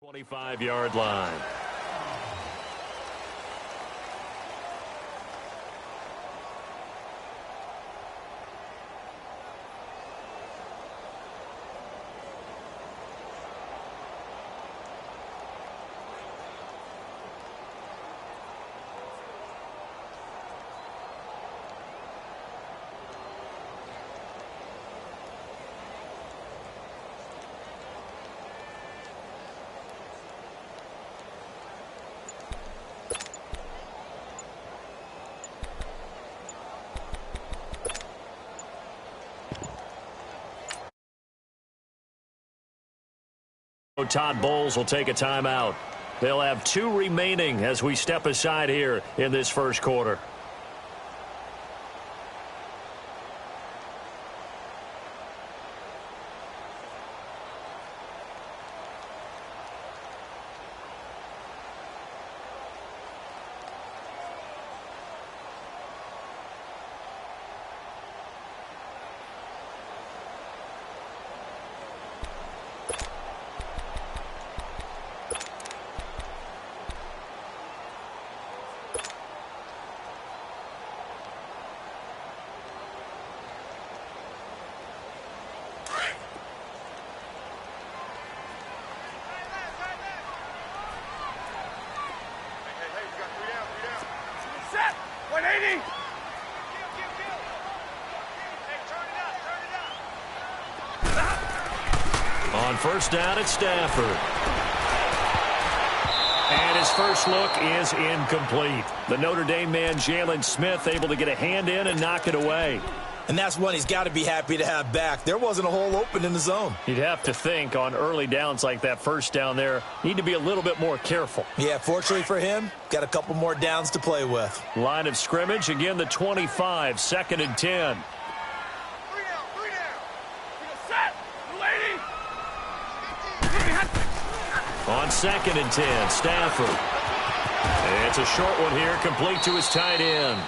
25-yard line. Todd Bowles will take a timeout. They'll have 2 remaining as we step aside here in this first quarter. On first down, it's Stafford. And his first look is incomplete. The Notre Dame man, Jalen Smith, able to get a hand in and knock it away. And that's one he's got to be happy to have back. There wasn't a hole open in the zone. You'd have to think on early downs like that first down there, need to be a little bit more careful. Yeah, fortunately for him, got a couple more downs to play with. Line of scrimmage, again the 25, 2nd and 10. On 2nd and 10, Stafford. It's a short one here, complete to his tight end.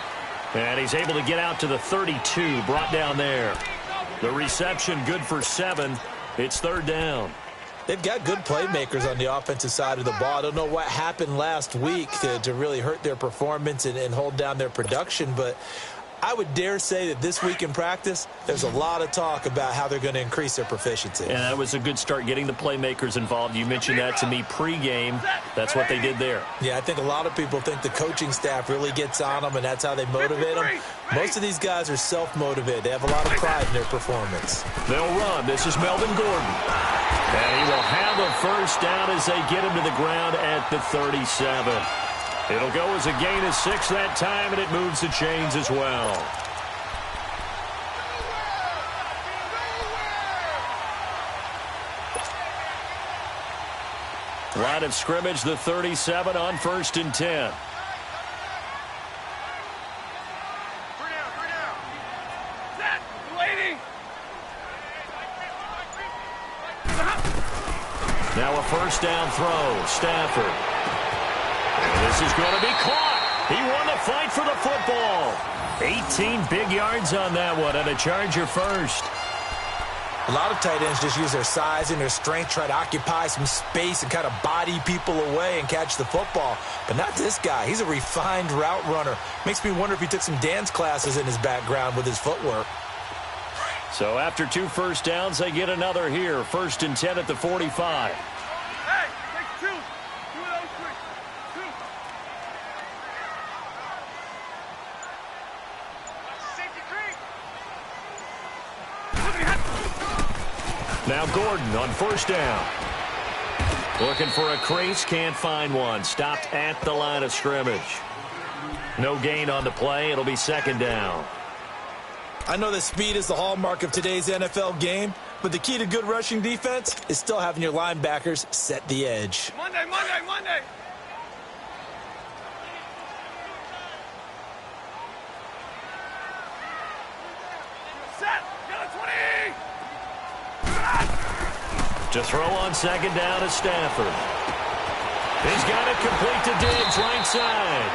And he's able to get out to the 32, brought down there. The reception good for 7. It's 3rd down. They've got good playmakers on the offensive side of the ball. I don't know what happened last week to really hurt their performance and hold down their production, but I would dare say that this week in practice, there's a lot of talk about how they're going to increase their proficiency. And that was a good start getting the playmakers involved. You mentioned that to me pregame. That's what they did there. Yeah, I think a lot of people think the coaching staff really gets on them, and that's how they motivate them. Most of these guys are self-motivated. They have a lot of pride in their performance. They'll run. This is Melvin Gordon. And he will have a first down as they get him to the ground at the 37. It'll go as a gain of 6 that time, and it moves the chains as well. Line of scrimmage, the 37 on 1st and 10. Now a first down throw, Stafford. This is going to be caught. He won the fight for the football. 18 big yards on that one, and a Charger first. A lot of tight ends just use their size and their strength, try to occupy some space and kind of body people away and catch the football. But not this guy. He's a refined route runner. Makes me wonder if he took some dance classes in his background with his footwork. So after 2 first downs, they get another here. 1st and 10 at the 45. Now Gordon on first down. Looking for a crease, can't find one. Stopped at the line of scrimmage. No gain on the play. It'll be 2nd down. I know that speed is the hallmark of today's NFL game, but the key to good rushing defense is still having your linebackers set the edge. Monday. Set. Got a 20. To throw on 2nd down is Stafford. He's got it complete to Diggs, right side.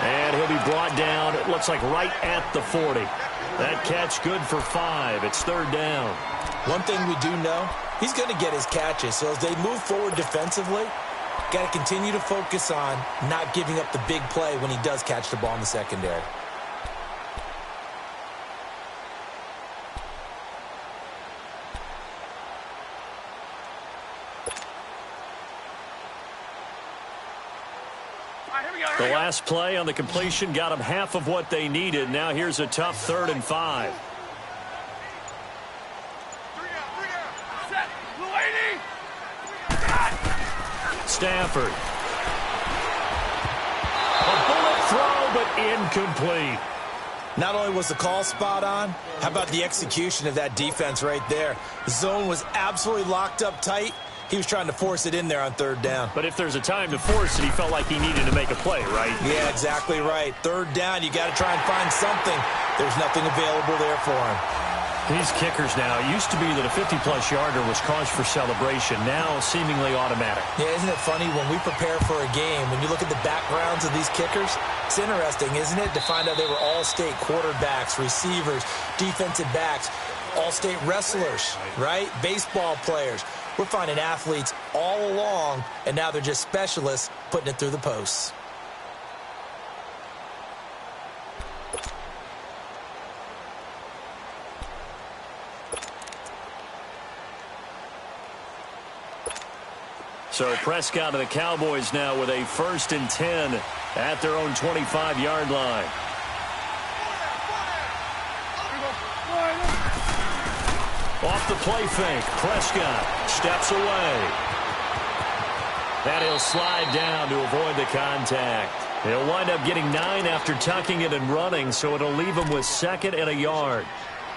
And he'll be brought down, it looks like right at the 40. That catch good for 5. It's 3rd down. One thing we do know He's going to get his catches. So as they move forward defensively, got to continue to focus on not giving up the big play when he does catch the ball in the secondary. The last play on the completion got them half of what they needed. Now here's a tough 3rd and 5. Stafford. A bullet throw, but incomplete. Not only was the call spot on, how about the execution of that defense right there? The zone was absolutely locked up tight. He was trying to force it in there on 3rd down. But if there's a time to force it, he felt like he needed to make a play, right? Yeah, exactly right. 3rd down, you got to try and find something. There's nothing available there for him. These kickers now, it used to be that a 50-plus yarder was cause for celebration. Now, seemingly automatic. Yeah, isn't it funny when we prepare for a game, when you look at the backgrounds of these kickers, it's interesting, isn't it, to find out they were all-state quarterbacks, receivers, defensive backs, all-state wrestlers, right? Baseball players. We're finding athletes all along, and now they're just specialists putting it through the posts. So Prescott and the Cowboys now with a 1st and 10 at their own 25-yard line. Off the play fake, Prescott steps away. And he'll slide down to avoid the contact. He'll wind up getting 9 after tucking it and running, so it'll leave him with 2nd and a yard.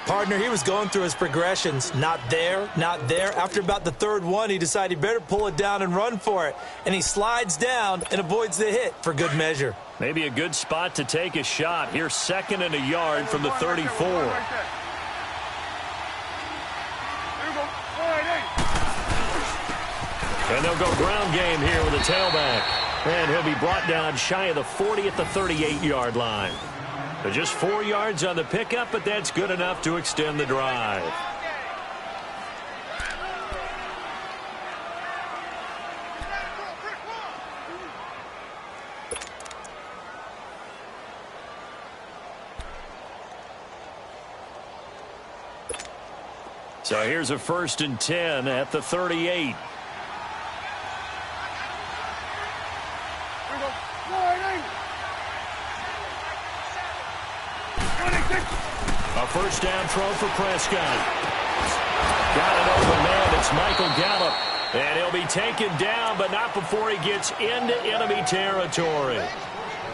Partner, he was going through his progressions. Not there, not there. After about the 3rd one, he decided he better pull it down and run for it. And he slides down and avoids the hit for good measure. Maybe a good spot to take a shot. Here's 2nd and a yard from the 34. And they'll go ground game here with a tailback. And he'll be brought down shy of the 40 at the 38-yard line. But just 4 yards on the pickup, but that's good enough to extend the drive. So here's a 1st and 10 at the 38. A 1st down throw for Prescott. Got it over man. It's Michael Gallup. And he'll be taken down, but not before he gets into enemy territory.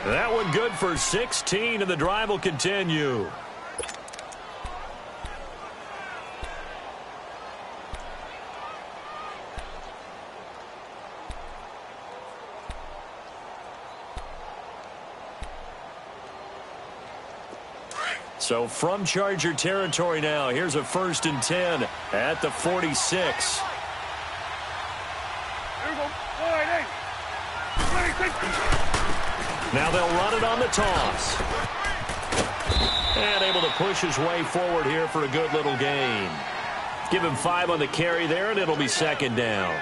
That one good for 16, and the drive will continue. So from Charger territory now, here's a 1st and 10 at the 46. Now they'll run it on the toss. And able to push his way forward here for a good little gain. Give him 5 on the carry there, and it'll be 2nd down.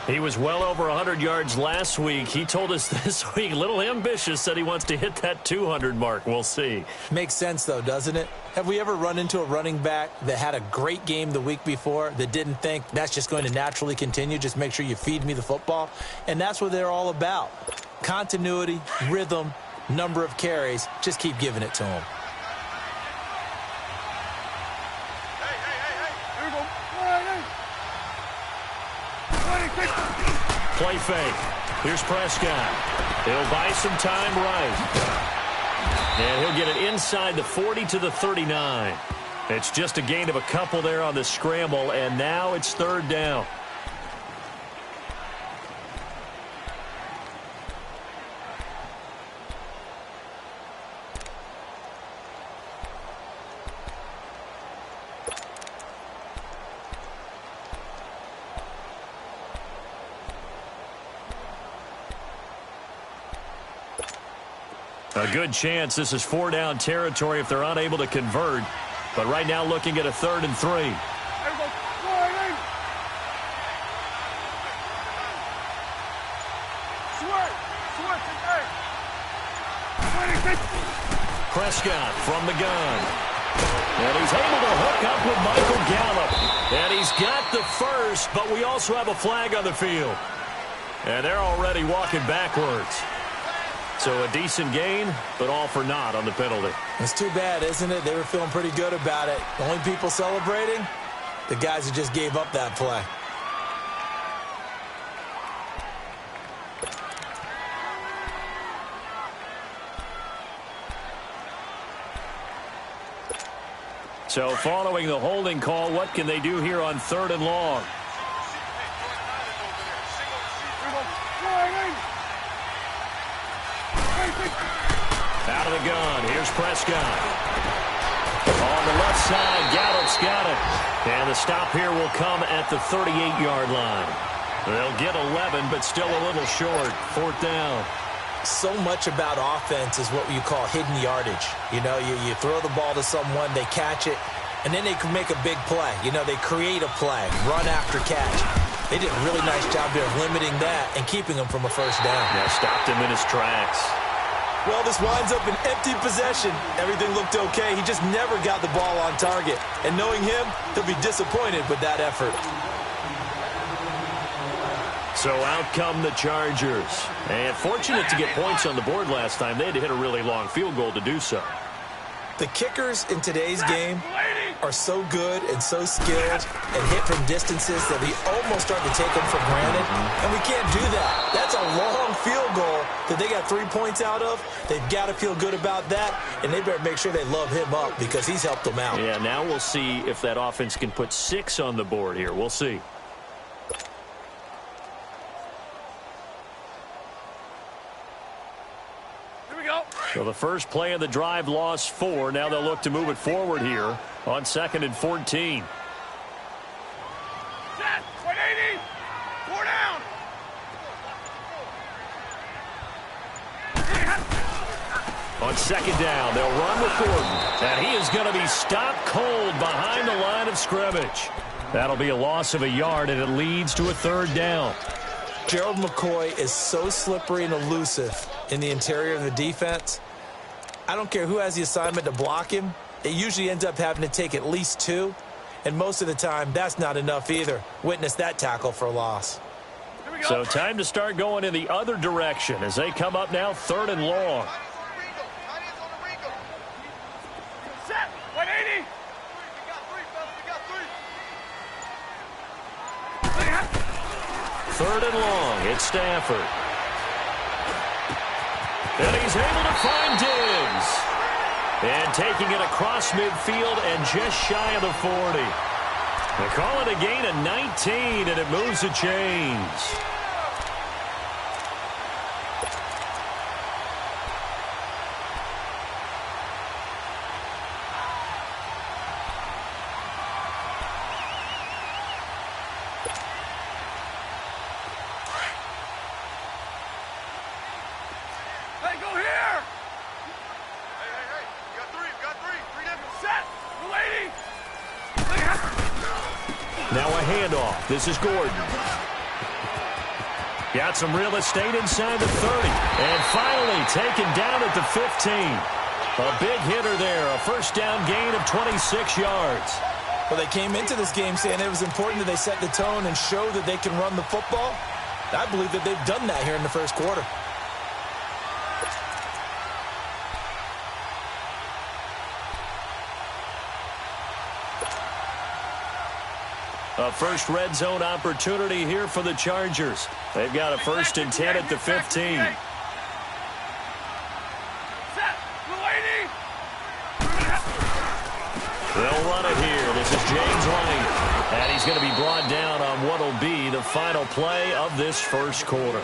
He was well over 100 yards last week. He told us this week, a little ambitious, said he wants to hit that 200 mark. We'll see. Makes sense, though, doesn't it? Have we ever run into a running back that had a great game the week before that didn't think that's just going to naturally continue? Just make sure you feed me the football. And that's what they're all about. Continuity, rhythm, number of carries. Just keep giving it to him. Play fake. Here's Prescott. He'll buy some time right. And he'll get it inside the 40 to the 39. It's just a gain of a couple there on the scramble, and now it's 3rd down. A good chance this is 4-down territory if they're unable to convert. But right now looking at a 3rd and 3. Prescott from the gun. And he's able to hook up with Michael Gallup. And he's got the first, but we also have a flag on the field. And they're already walking backwards. So a decent gain, but all for naught on the penalty. It's too bad, isn't it? They were feeling pretty good about it. The only people celebrating, the guys who just gave up that play. So following the holding call, what can they do here on 3rd and long? Out of the gun, here's Prescott. On the left side, Gallup's got it. And the stop here will come at the 38-yard line. They'll get 11, but still a little short. 4th down. So much about offense is what you call hidden yardage. You know, you throw the ball to someone, they catch it, and then they can make a big play. You know, they create a play, run after catch. They did a really nice job there of limiting that and keeping him from a first down. Yeah, stopped him in his tracks. Well, this winds up an empty possession. Everything looked okay. He just never got the ball on target. And knowing him, he'll be disappointed with that effort. So out come the Chargers. And fortunate to get points on the board last time. They had to hit a really long field goal to do so. The kickers in today's game are so good and so skilled and hit from distances that we almost start to take them for granted. And we can't do that. That's a long field goal that they got 3 points out of. They've got to feel good about that, and they better make sure they love him up because he's helped them out. Yeah, now we'll see if that offense can put 6 on the board here. We'll see. So the first play of the drive lost 4. Now they'll look to move it forward here on 2nd and 14. Set, 180, 4 down. On 2nd down, they'll run with Gordon. And he is going to be stopped cold behind the line of scrimmage. That'll be a loss of a yard, and it leads to a 3rd down. Gerald McCoy is so slippery and elusive in the interior of the defense. I don't care who has the assignment to block him. It usually ends up having to take at least 2. And most of the time, that's not enough either. Witness that tackle for a loss. So time to start going in the other direction as they come up now 3rd and long. Set, 180. 3rd and long, it's Stafford. And he's able to find Diggs. And taking it across midfield and just shy of the 40. They call it a gain of 19, and it moves the chains. Hey, go here. Hey. You got three. Set, 180. Now a handoff. This is Gordon. Got some real estate inside the 30. And finally taken down at the 15. A big hitter there. A first down gain of 26 yards. Well, they came into this game saying it was important that they set the tone and show that they can run the football. I believe that they've done that here in the first quarter. A first red zone opportunity here for the Chargers. They've got a 1st and 10 at the 15. Set, 180. They'll run it here. This is James Lane. And he's going to be brought down on what will be the final play of this first quarter.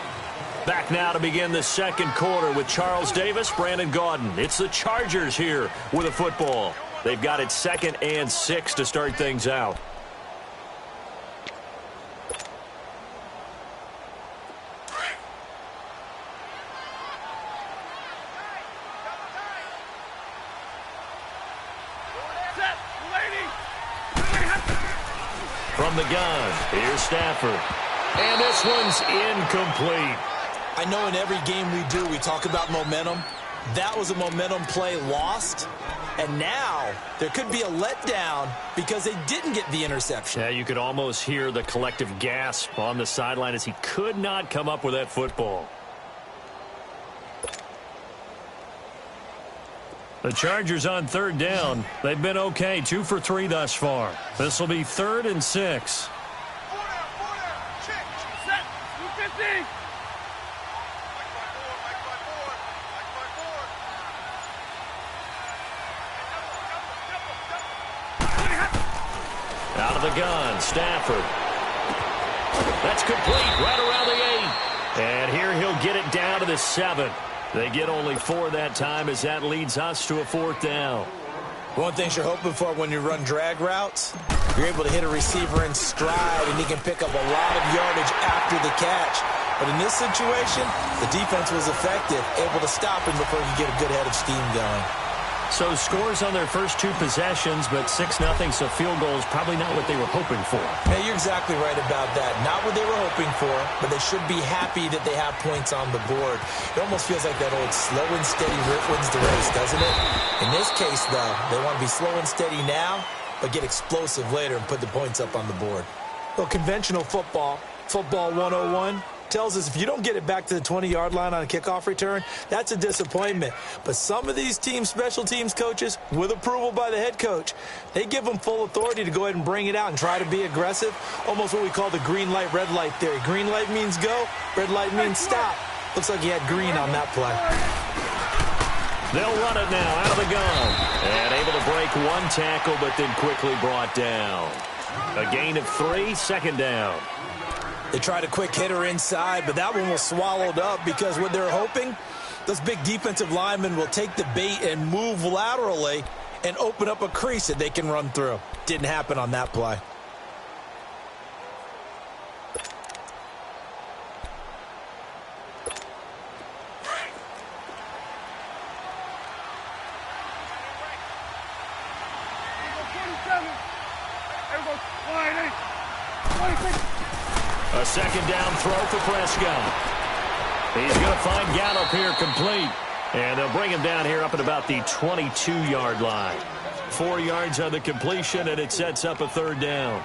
Back now to begin the second quarter with Charles Davis, Brandon Gaudin. It's the Chargers here with a football. They've got it 2nd and 6 to start things out. From the gun, here's Stafford. And this one's incomplete. I know in every game we do, we talk about momentum. That was a momentum play lost. And now there could be a letdown because they didn't get the interception. Yeah, you could almost hear the collective gasp on the sideline as he could not come up with that football. The Chargers on third down. They've been okay, 2 for 3 thus far. This will be 3rd and 6. Set. 250. Out of the gun, Stafford. That's complete, right around the 8. And here he'll get it down to the 7. They get only 4 that time as that leads us to a 4th down. One thing you're hoping for when you run drag routes, you're able to hit a receiver in stride and he can pick up a lot of yardage after the catch. But in this situation, the defense was effective, able to stop him before he could get a good head of steam going. So scores on their first 2 possessions, but 6-0, so field goal is probably not what they were hoping for. Yeah, you're exactly right about that. Not what they were hoping for, but they should be happy that they have points on the board. It almost feels like that old slow and steady wins the race, doesn't it? In this case, though, they want to be slow and steady now, but get explosive later and put the points up on the board. Well, conventional football 101, tells us if you don't get it back to the 20-yard line on a kickoff return, that's a disappointment. But some of these special teams coaches, with approval by the head coach, they give them full authority to go ahead and bring it out and try to be aggressive, almost what we call the green light, red light theory. Green light means go, red light means stop. Looks like he had green on that play. They'll run it now out of the gun. And able to break 1 tackle, but then quickly brought down. A gain of 3, 2nd down. They tried a quick hitter inside, but that one was swallowed up because what they're hoping, those big defensive linemen will take the bait and move laterally and open up a crease that they can run through. Didn't happen on that play. A 2nd down throw for Prescott. He's going to find Gallup here complete. And they'll bring him down here up at about the 22-yard line. 4 yards on the completion, and it sets up a 3rd down.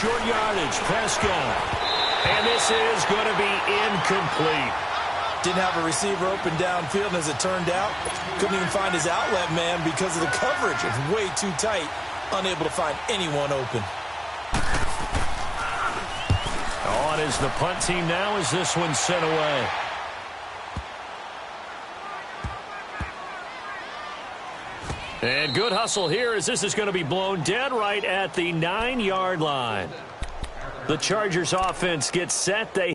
Short yardage, Prescott. And this is going to be incomplete. Didn't have a receiver open downfield, and as it turned out, couldn't even find his outlet man because of the coverage. It's way too tight, unable to find anyone open. On is the punt team now as this one's sent away. And good hustle here as this is going to be blown dead right at the 9-yard line. The Chargers offense gets set. They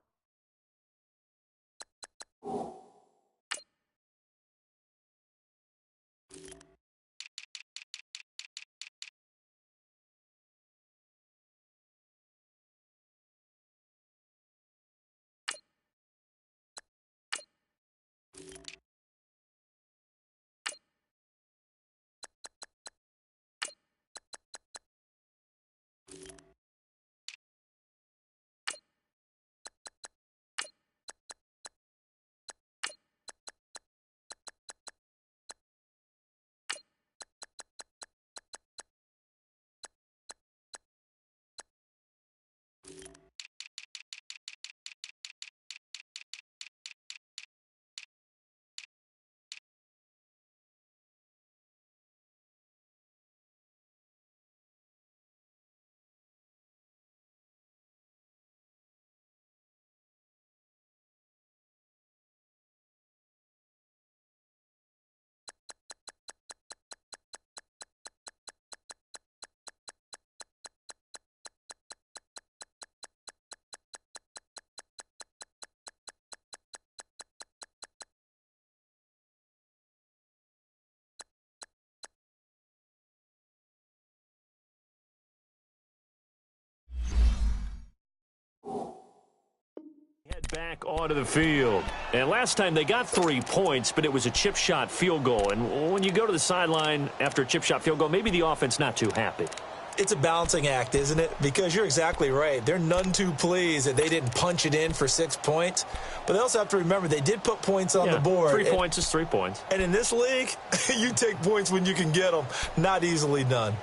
back onto the field. And last time they got 3 points, but it was a chip shot field goal. And when you go to the sideline after a chip shot field goal, maybe the offense not too happy. It's a balancing act, isn't it? Because you're exactly right. They're none too pleased that they didn't punch it in for 6 points. But they also have to remember they did put points on the board. 3 points is 3 points. And in this league, you take points when you can get them. Not easily done.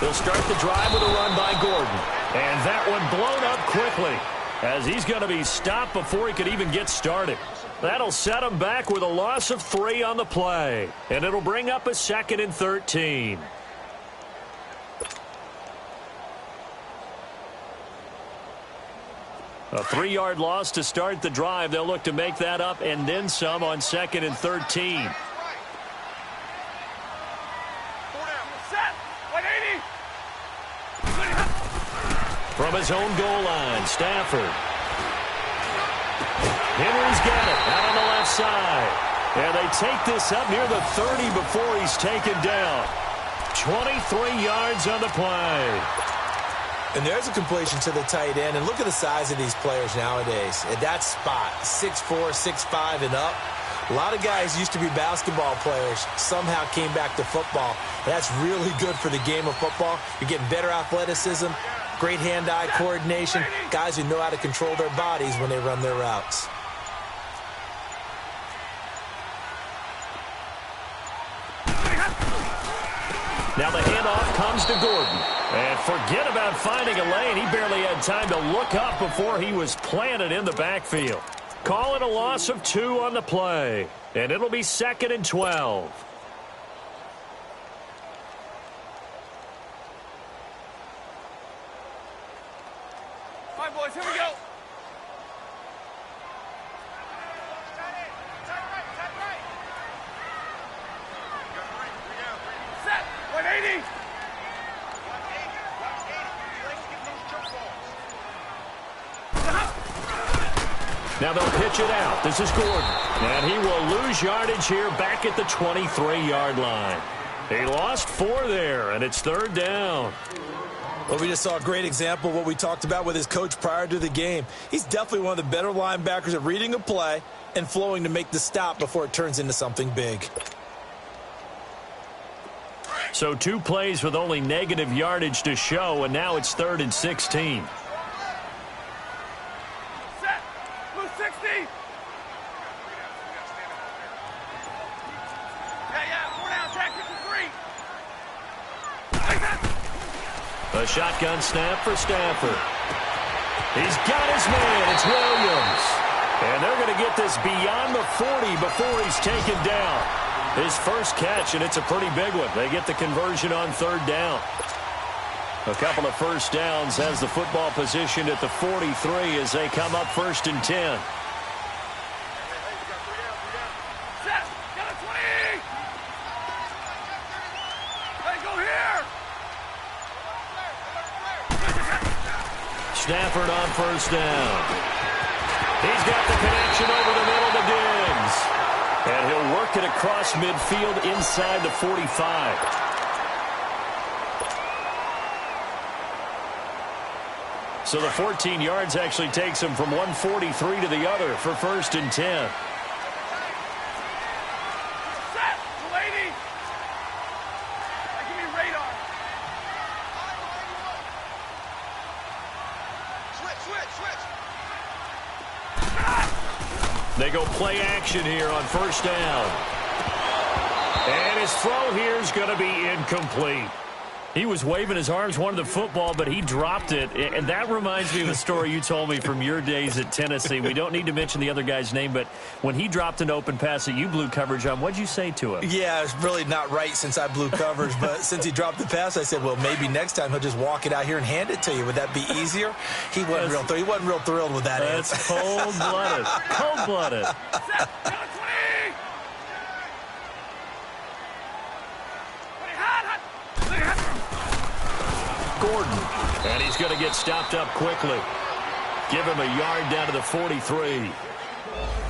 They'll start the drive with a run by Gordon. And that one blown up quickly as he's going to be stopped before he could even get started. That'll set him back with a loss of 3 on the play. And it'll bring up a 2nd and 13. A 3-yard loss to start the drive. They'll look to make that up and then some on 2nd and 13. From his own goal line, Stafford. Henry's got it out on the left side. And they take this up near the 30 before he's taken down. 23 yards on the play. And there's a completion to the tight end. And look at the size of these players nowadays. At that spot, 6'4", 6'5", and up. A lot of guys used to be basketball players, somehow came back to football. That's really good for the game of football. You're getting better athleticism, great hand-eye coordination, guys who know how to control their bodies when they run their routes. Now the handoff comes to Gordon. And forget about finding a lane. He barely had time to look up before he was planted in the backfield. Call it a loss of 2 on the play. And it'll be 2nd and 12. All right, boys, here we go. Set. 180. Now they'll pitch it out. This is Gordon. And he will lose yardage here back at the 23-yard line. He lost 4 there, and it's 3rd down. Well, we just saw a great example of what we talked about with his coach prior to the game. He's definitely one of the better linebackers at reading a play and flowing to make the stop before it turns into something big. So 2 plays with only negative yardage to show, and now it's 3rd and 16. Set. Blue 60. Yeah, 4 down, attack 53. A shotgun snap for Stafford. He's got his man. It's Williams. And they're going to get this beyond the 40 before he's taken down. His first catch, and it's a pretty big one. They get the conversion on 3rd down. A couple of first downs as the football position at the 43 as they come up 1st and 10. Set. Got a 20. Hey, go here. Stafford on 1st down. He's got the connection over the middle to Diggs. And he'll work it across midfield inside the 45. So the 14 yards actually takes him from 143 to the other for 1st and 10. Set. 280. Give me radar. They go play action here on 1st down. And his throw here is going to be incomplete. He was waving his arms, wanted the football, but he dropped it. And that reminds me of a story you told me from your days at Tennessee. We don't need to mention the other guy's name, but when he dropped an open pass that you blew coverage on, what'd you say to him? Yeah, it's really not right since I blew coverage, but since he dropped the pass, I said, well, maybe next time he'll just walk it out here and hand it to you. Would that be easier? He wasn't real thrilled with that answer. That's cold-blooded. Cold-blooded. Gordon, and he's going to get stopped up quickly. Give him a yard down to the 43.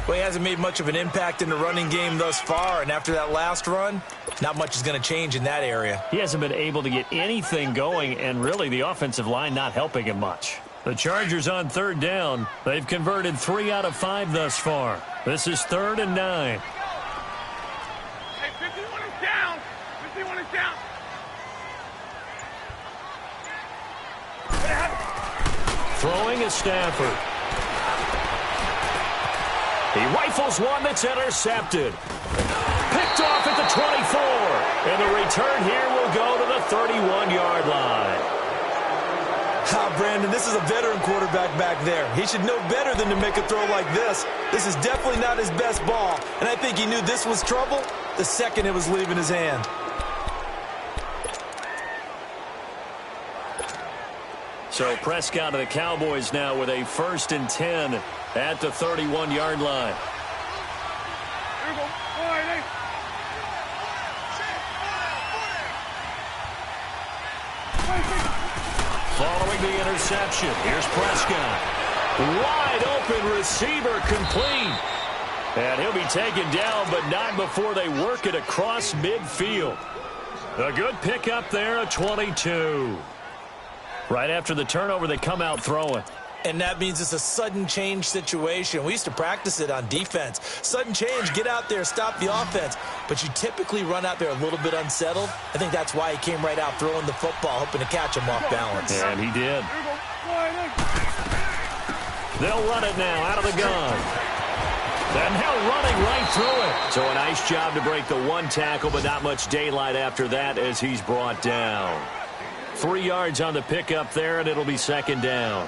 Well, he hasn't made much of an impact in the running game thus far, and after that last run, not much is going to change in that area. He hasn't been able to get anything going, and really the offensive line not helping him much. The Chargers on third down. They've converted 3 out of 5 thus far. This is 3rd and 9. Hey, 51 is down. 51 is down. Throwing is Stafford. He rifles one that's intercepted. Picked off at the 24. And the return here will go to the 31-yard line. Brandon, this is a veteran quarterback back there. He should know better than to make a throw like this. This is definitely not his best ball, and I think he knew this was trouble the second it was leaving his hand. So Prescott of the Cowboys now with a 1st and 10 at the 31-yard line. Here we go. All right, hey. Following the interception, here's Prescott. Wide open receiver complete. And he'll be taken down, but not before they work it across midfield. A good pickup there, a 22. Right after the turnover, they come out throwing. And that means it's a sudden change situation. We used to practice it on defense. Sudden change, get out there, stop the offense. But you typically run out there a little bit unsettled. I think that's why he came right out throwing the football, hoping to catch him off balance. And he did. Here we go. All right, hey. They'll run it now out of the gun. And now running right through it. So a nice job to break the one tackle, but not much daylight after that as he's brought down. 3 yards on the pickup there, and it'll be 2nd down.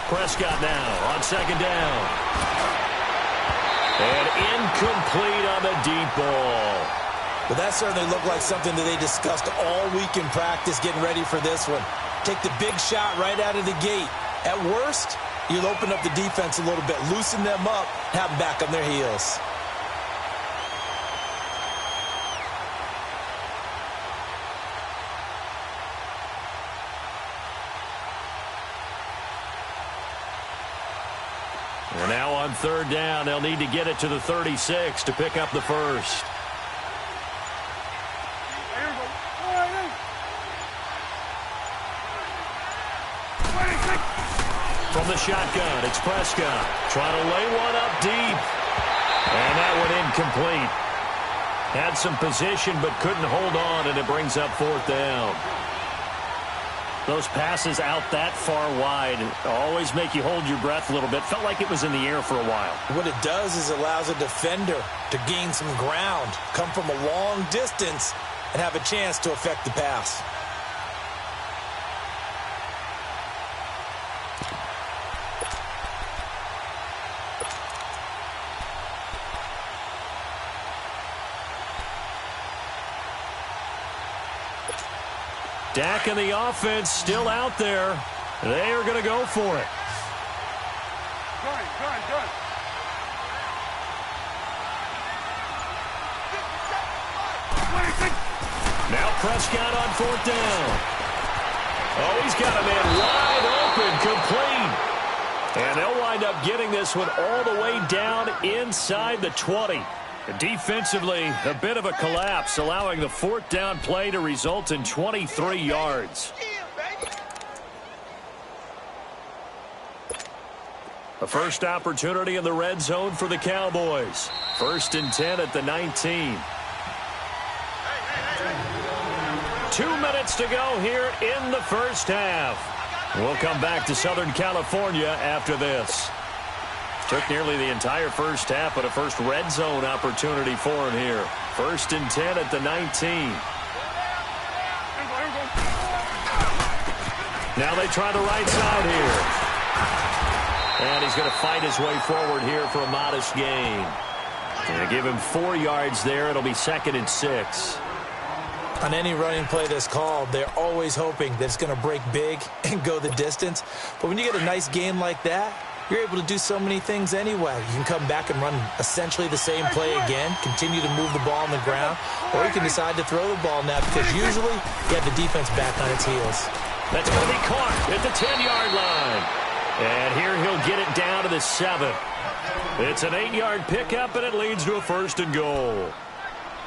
Prescott now on 2nd down. And incomplete on the deep ball. But that certainly looked like something that they discussed all week in practice getting ready for this one. Take the big shot right out of the gate. At worst, you'll open up the defense a little bit, loosen them up, have them back on their heels. And now on 3rd down, they'll need to get it to the 36 to pick up the first. Here we go. All right, hey. 26. From the shotgun, it's Prescott. Trying to lay one up deep. And that one incomplete. Had some position but couldn't hold on, and it brings up 4th down. Those passes out that far wide always make you hold your breath a little bit. Felt like it was in the air for a while. What it does is it allows a defender to gain some ground, come from a long distance, and have a chance to affect the pass. Dak and the offense still out there. They are going to go for it. Gun. Now Prescott on 4th down. Oh, he's got a man wide open, complete. And they'll wind up getting this one all the way down inside the 20. Defensively, a bit of a collapse, allowing the 4th down play to result in 23 yards. A first opportunity in the red zone for the Cowboys. 1st and 10 at the 19. 2 minutes to go here in the first half. We'll come back to Southern California after this. Took nearly the entire first half, but a first red zone opportunity for him here. 1st and 10 at the 19. Now they try the right side here. And he's going to fight his way forward here for a modest gain. Going to give him 4 yards there. It'll be 2nd and 6. On any running play that's called, they're always hoping that it's going to break big and go the distance. But when you get a nice game like that, you're able to do so many things anyway. You can come back and run essentially the same play again, continue to move the ball on the ground, or you can decide to throw the ball now because usually you have the defense back on its heels. That's going to be caught at the 10-yard line. And here he'll get it down to the 7. It's an 8-yard pickup, and it leads to a 1st and goal.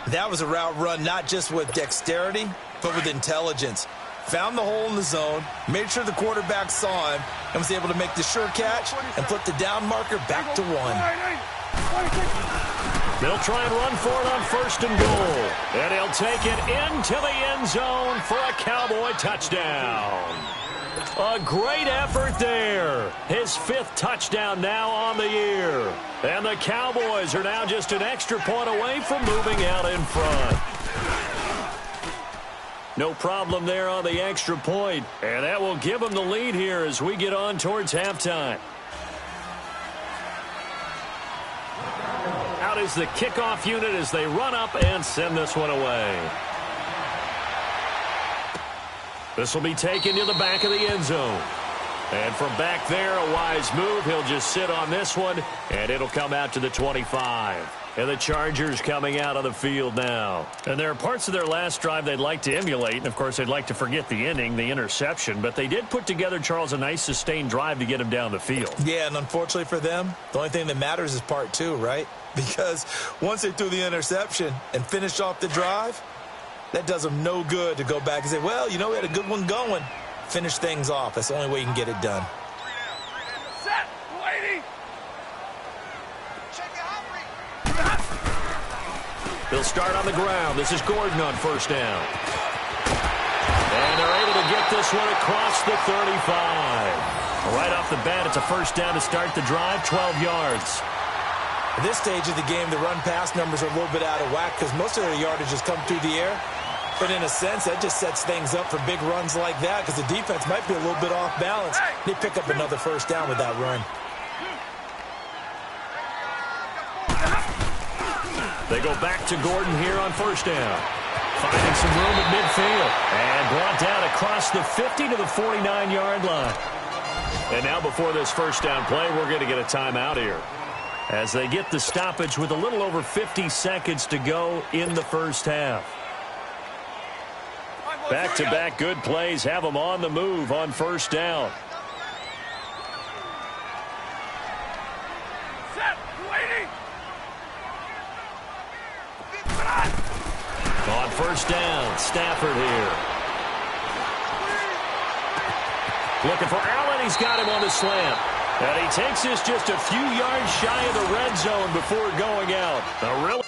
That was a route run not just with dexterity, but with intelligence. Found the hole in the zone, made sure the quarterback saw him, and was able to make the sure catch and put the down marker back to 1. They'll try and run for it on 1st and goal. And he'll take it into the end zone for a Cowboy touchdown. A great effort there. His 5th touchdown now on the year. And the Cowboys are now just an extra point away from moving out in front. No problem there on the extra point. And that will give them the lead here as we get on towards halftime. Out is the kickoff unit as they run up and send this one away. This will be taken to the back of the end zone. And from back there, a wise move. He'll just sit on this one, and it'll come out to the 25. And the Chargers coming out on the field now. And there are parts of their last drive they'd like to emulate. And, of course, they'd like to forget the inning, the interception. But they did put together, Charles, a nice sustained drive to get him down the field. Yeah, and unfortunately for them, the only thing that matters is part 2, right? Because once they threw the interception and finished off the drive, that does them no good to go back and say, well, you know, we had a good one going. Finish things off. That's the only way you can get it done. Set, lady. They'll start on the ground. This is Gordon on 1st down. And they're able to get this one across the 35. Right off the bat, it's a 1st down to start the drive, 12 yards. At this stage of the game, the run-pass numbers are a little bit out of whack because most of their yardage has come through the air. But in a sense, that just sets things up for big runs like that because the defense might be a little bit off balance. They pick up another 1st down with that run. They go back to Gordon here on 1st down. Finding some room at midfield. And brought down across the 50 to the 49-yard line. And now before this 1st down play, we're going to get a timeout here. As they get the stoppage with a little over 50 seconds to go in the 1st half. Back-to-back good plays have them on the move on 1st down. Set, lady. On 1st down, Stafford here. Looking for Allen. He's got him on the slant. And he takes this just a few yards shy of the red zone before going out. A really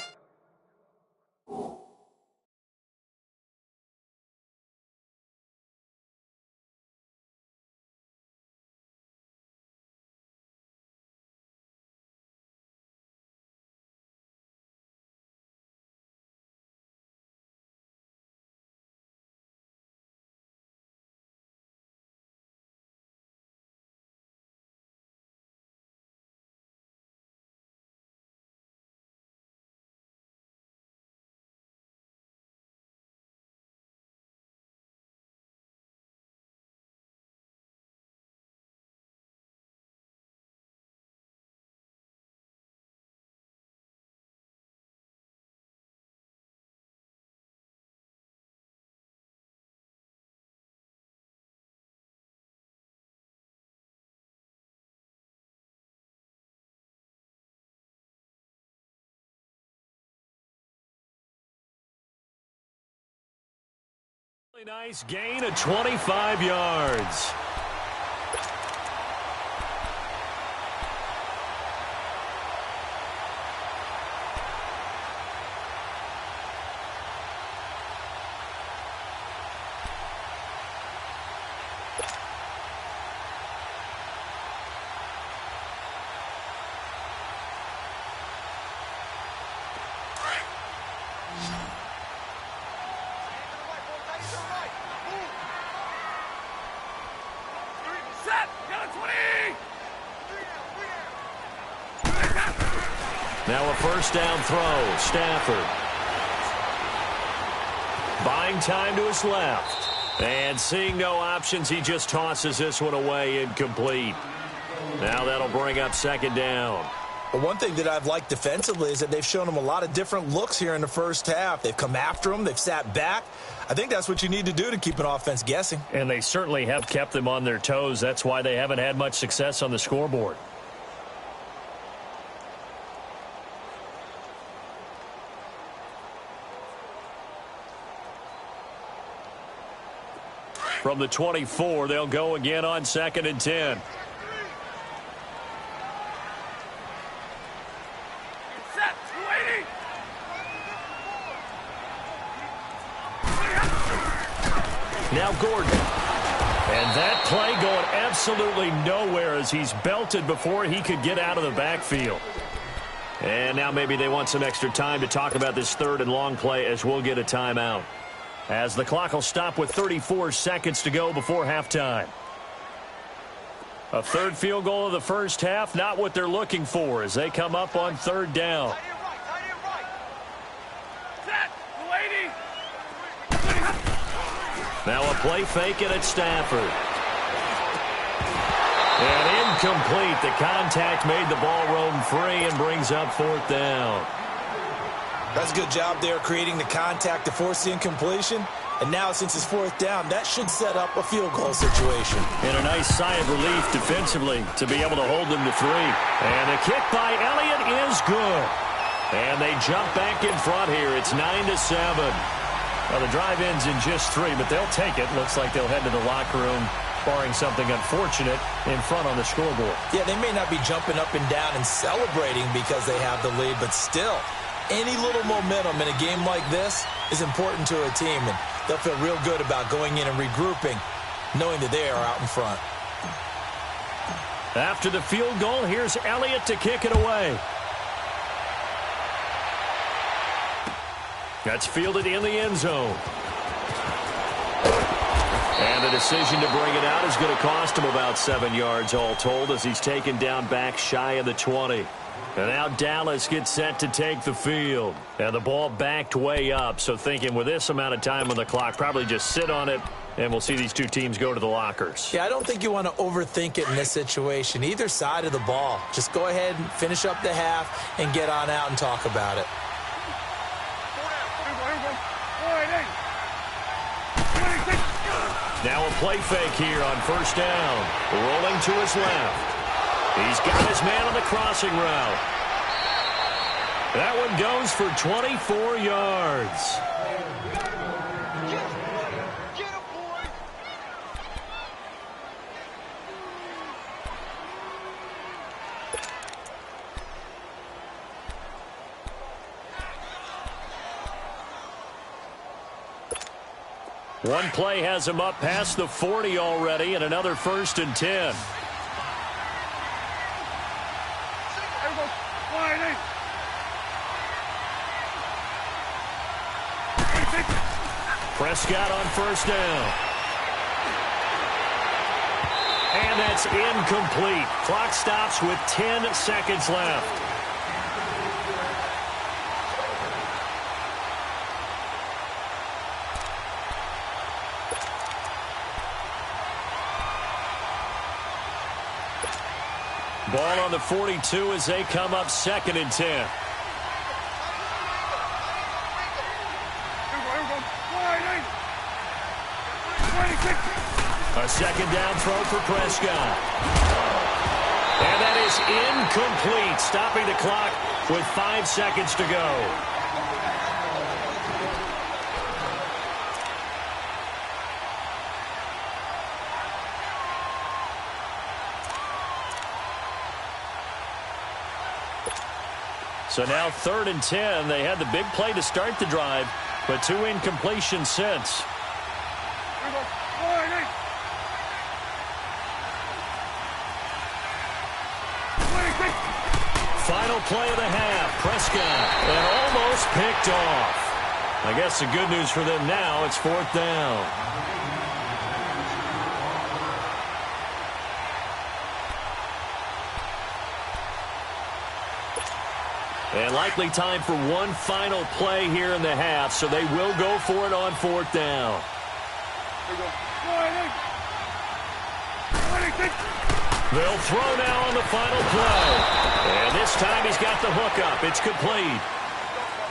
nice gain of 25 yards. Now a 1st down throw. Stafford. Buying time to his left. And seeing no options, he just tosses this one away incomplete. Now that'll bring up second down. Well, one thing that I've liked defensively is that they've shown him a lot of different looks here in the first half. They've come after him. They've sat back. I think that's what you need to do to keep an offense guessing. And they certainly have kept them on their toes. That's why they haven't had much success on the scoreboard. From the 24, they'll go again on 2nd and 10. Set, 280. Now Gordon. And that play going absolutely nowhere as he's belted before he could get out of the backfield. And now maybe they want some extra time to talk about this 3rd and long play as we'll get a timeout. As the clock will stop with 34 seconds to go before halftime. A 3rd field goal of the first half, not what they're looking for as they come up on 3rd down. Set, 280. Now a play fake it at Stafford. And incomplete. The contact made the ball roam free and brings up 4th down. That's a good job there creating the contact to force the incompletion. And now since it's 4th down, that should set up a field goal situation. And a nice sigh of relief defensively to be able to hold them to 3. And the kick by Elliott is good. And they jump back in front here. It's 9-7. Well, the drive ends in just 3, but they'll take it. Looks like they'll head to the locker room, barring something unfortunate, in front on the scoreboard. Yeah, they may not be jumping up and down and celebrating because they have the lead, but still, any little momentum in a game like this is important to a team, and they'll feel real good about going in and regrouping, knowing that they are out in front. After the field goal, here's Elliott to kick it away. That's fielded in the end zone. And the decision to bring it out is going to cost him about 7 yards all told as he's taken down back shy of the 20. And now Dallas gets set to take the field. And the ball backed way up, so thinking with this amount of time on the clock, probably just sit on it, and we'll see these two teams go to the lockers. Yeah, I don't think you want to overthink it in this situation. Either side of the ball. Just go ahead and finish up the half and get on out and talk about it. Now a play fake here on 1st down. Rolling to his left. He's got his man on the crossing route. That one goes for 24 yards. One play has him up past the 40 already, and another 1st and 10. Prescott on 1st down. And that's incomplete. Clock stops with 10 seconds left. Ball on the 42 as they come up 2nd and 10. A 2nd down throw for Prescott. And that is incomplete, stopping the clock with 5 seconds to go. So now 3rd and 10. They had the big play to start the drive, but 2 incompletions since. Final play of the half. Prescott, and almost picked off. I guess the good news for them now, it's 4th down. And likely time for one final play here in the half, so they will go for it on fourth down. They'll throw now on the final play. And this time he's got the hook up. It's complete.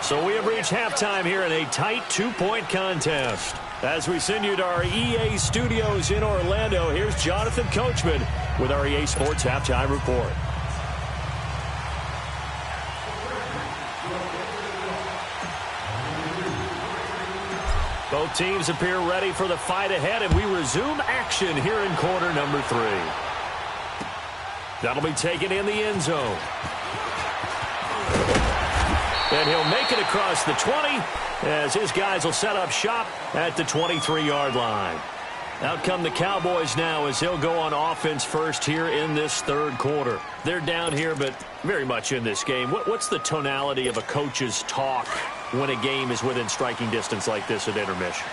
So we have reached halftime here in a tight 2-point contest. As we send you to our EA studios in Orlando, here's Jonathan Coachman with our EA Sports Halftime Report. Both teams appear ready for the fight ahead, and we resume action here in quarter number 3. That'll be taken in the end zone. And he'll make it across the 20 as his guys will set up shop at the 23-yard line. Out come the Cowboys now as they'll go on offense first here in this third quarter. They're down here, but very much in this game. What's the tonality of a coach's talk when a game is within striking distance like this at intermission?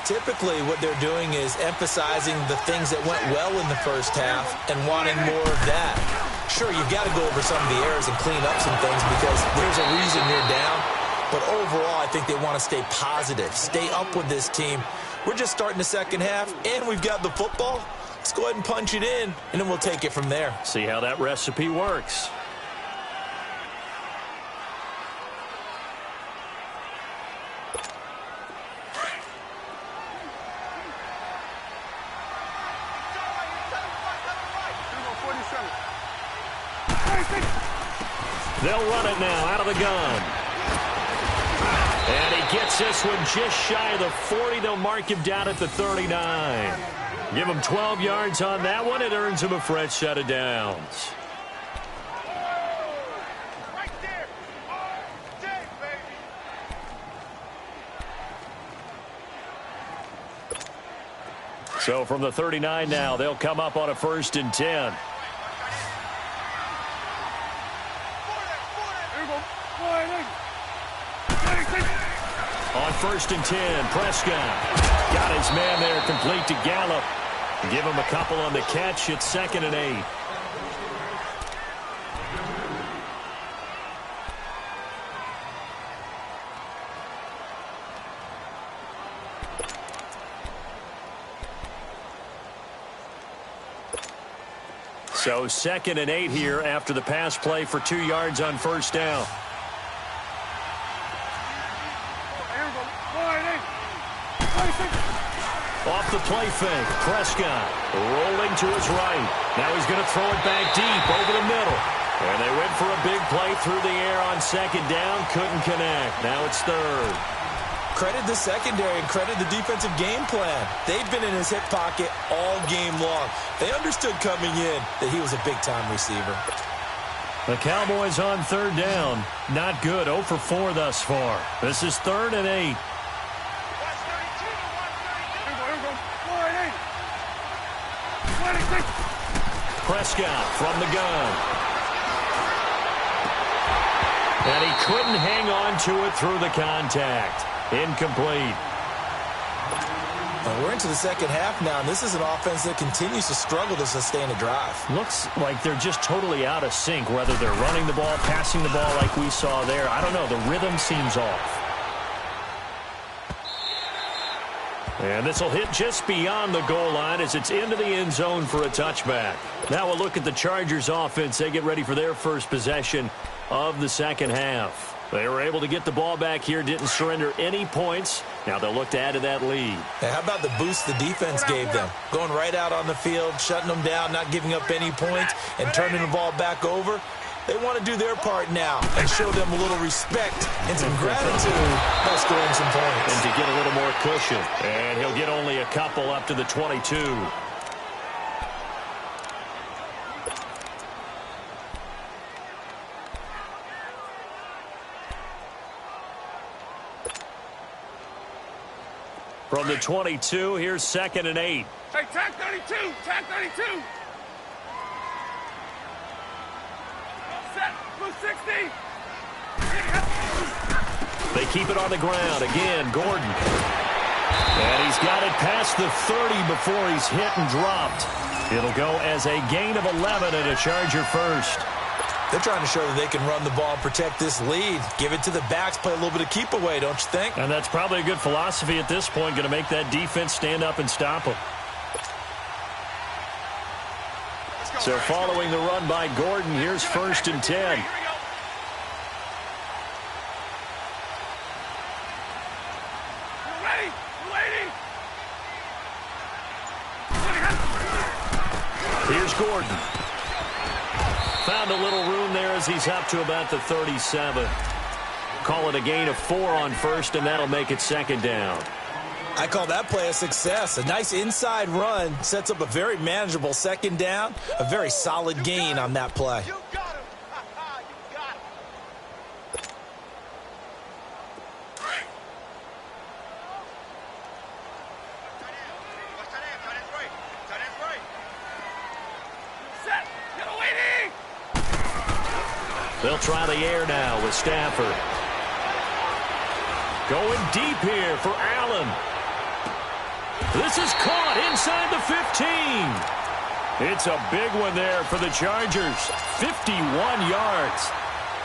Typically, what they're doing is emphasizing the things that went well in the first half and wanting more of that. Sure, you've got to go over some of the errors and clean up some things because there's a reason you're down. But overall, I think they want to stay positive, stay up with this team. We're just starting the second half, and we've got the football. Let's go ahead and punch it in, and then we'll take it from there. See how that recipe works. They'll run it now out of the gun. And he gets this one just shy of the 40. They'll mark him down at the 39. Give him 12 yards on that one. It earns him a fresh set of downs. Right there. Baby. So from the 39 now, they'll come up on a 1st and 10. On 1st and 10, Prescott got his man there complete to Gallup. Give him a couple on the catch. It's 2nd and 8. So 2nd and 8 here after the pass play for 2 yards on 1st down. Off the play fake, Prescott rolling to his right. Now he's going to throw it back deep over the middle. And they went for a big play through the air on 2nd down. Couldn't connect. Now it's 3rd. Credit the secondary and credit the defensive game plan. They've been in his hip pocket all game long. They understood coming in that he was a big-time receiver. The Cowboys on 3rd down. Not good. 0 for 4 thus far. This is 3rd and 8. Prescott from the gun. And he couldn't hang on to it through the contact. Incomplete. We're into the second half now, and this is an offense that continues to struggle to sustain a drive. Looks like they're just totally out of sync, whether they're running the ball, passing the ball like we saw there. I don't know. The rhythm seems off. And this will hit just beyond the goal line as it's into the end zone for a touchback. Now we'll look at the Chargers offense. They get ready for their first possession of the second half. They were able to get the ball back here, didn't surrender any points. Now they'll look to add to that lead. Hey, how about the boost the defense gave them? Going right out on the field, shutting them down, not giving up any points, and turning the ball back over. They want to do their part now and show them a little respect and some gratitude by scoring some points. And to get a little more cushion. And he'll get only a couple up to the 22. From the 22, here's 2nd and 8. Hey, tag 32, tag 32. Set, blue 60. They keep it on the ground. Again, Gordon. And he's got it past the 30 before he's hit and dropped. It'll go as a gain of 11 and a Charger first. They're trying to show that they can run the ball and protect this lead. Give it to the backs, play a little bit of keep away, don't you think? And that's probably a good philosophy at this point, going to make that defense stand up and stop them. So following the run by Gordon, here's 1st and 10. Here's Gordon. Found a little room there as he's up to about the 37. Call it a gain of 4 on 1st, and that'll make it 2nd down. I call that play a success. A nice inside run sets up a very manageable 2nd down. A very solid gain on that play. You got him. You got him. Set. Get away, They'll try the air now with Stafford. Going deep here for Allen. This is caught inside the 15. It's a big one there for the Chargers. 51 yards.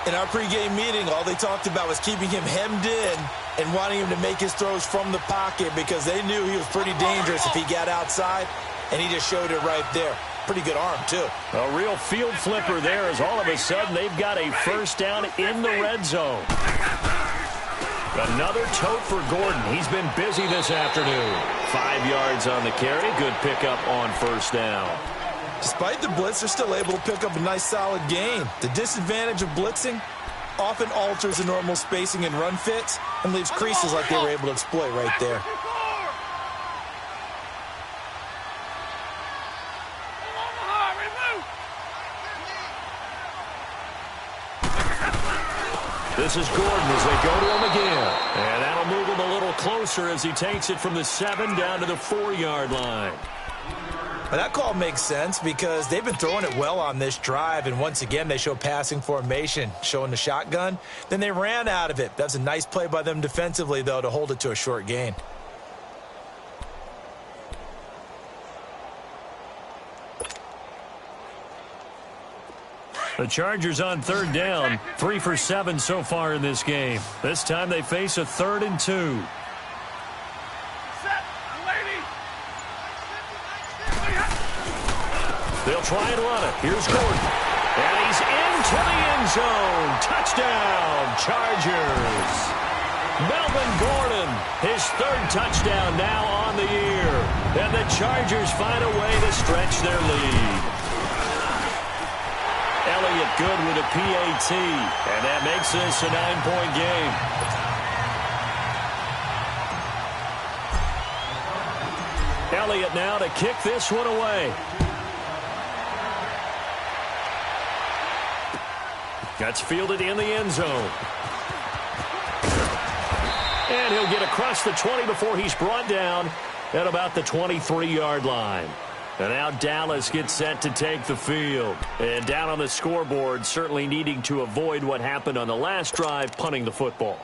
In our pregame meeting, all they talked about was keeping him hemmed in and wanting him to make his throws from the pocket because they knew he was pretty dangerous if he got outside, and he just showed it right there. Pretty good arm, too. A real field flipper there as all of a sudden they've got a 1st down in the red zone. Another tote for Gordon. He's been busy this afternoon. 5 yards on the carry. Good pickup on 1st down. Despite the blitz, they're still able to pick up a nice solid gain. The disadvantage of blitzing often alters the normal spacing and run fits and leaves creases like they were able to exploit right there. This is Gordon as they go to him again. And that'll move him a little closer as he takes it from the 7 down to the 4-yard line. But that call makes sense because they've been throwing it well on this drive, and once again they show passing formation, showing the shotgun. Then they ran out of it. That's a nice play by them defensively, though, to hold it to a short gain. The Chargers on 3rd down, 3 for 7 so far in this game. This time they face a 3rd and 2. They'll try and run it. Here's Gordon. And he's into the end zone. Touchdown, Chargers. Melvin Gordon, his 3rd touchdown now on the year. And the Chargers find a way to stretch their lead. Elliott good with a PAT, and that makes this a 9-point game. Elliott now to kick this one away. That's fielded in the end zone. And he'll get across the 20 before he's brought down at about the 23-yard line. And now Dallas gets set to take the field. And down on the scoreboard, certainly needing to avoid what happened on the last drive, punting the football.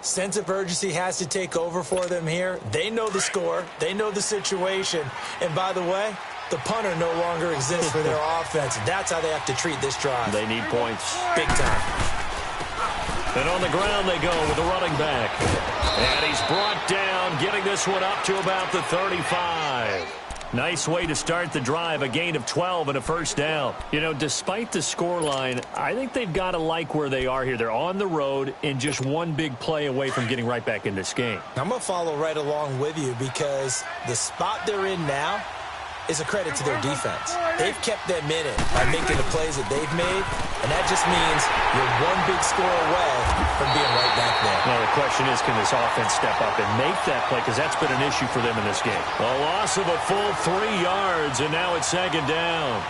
Sense of urgency has to take over for them here. They know the score. They know the situation. And by the way, the punter no longer exists for their offense. That's how they have to treat this drive. They need points. Big time. And on the ground they go with the running back. And he's brought down, getting this one up to about the 35. Nice way to start the drive, a gain of 12 and a 1st down. You know, despite the scoreline, I think they've got to like where they are here. They're on the road and just one big play away from getting right back in this game. I'm going to follow right along with you because the spot they're in now is a credit to their defense. They've kept them in it by making the plays that they've made, and that just means you're one big score away from being right back there. Now, the question is, can this offense step up and make that play? Because that's been an issue for them in this game. A loss of a full 3 yards, and now it's 2nd down.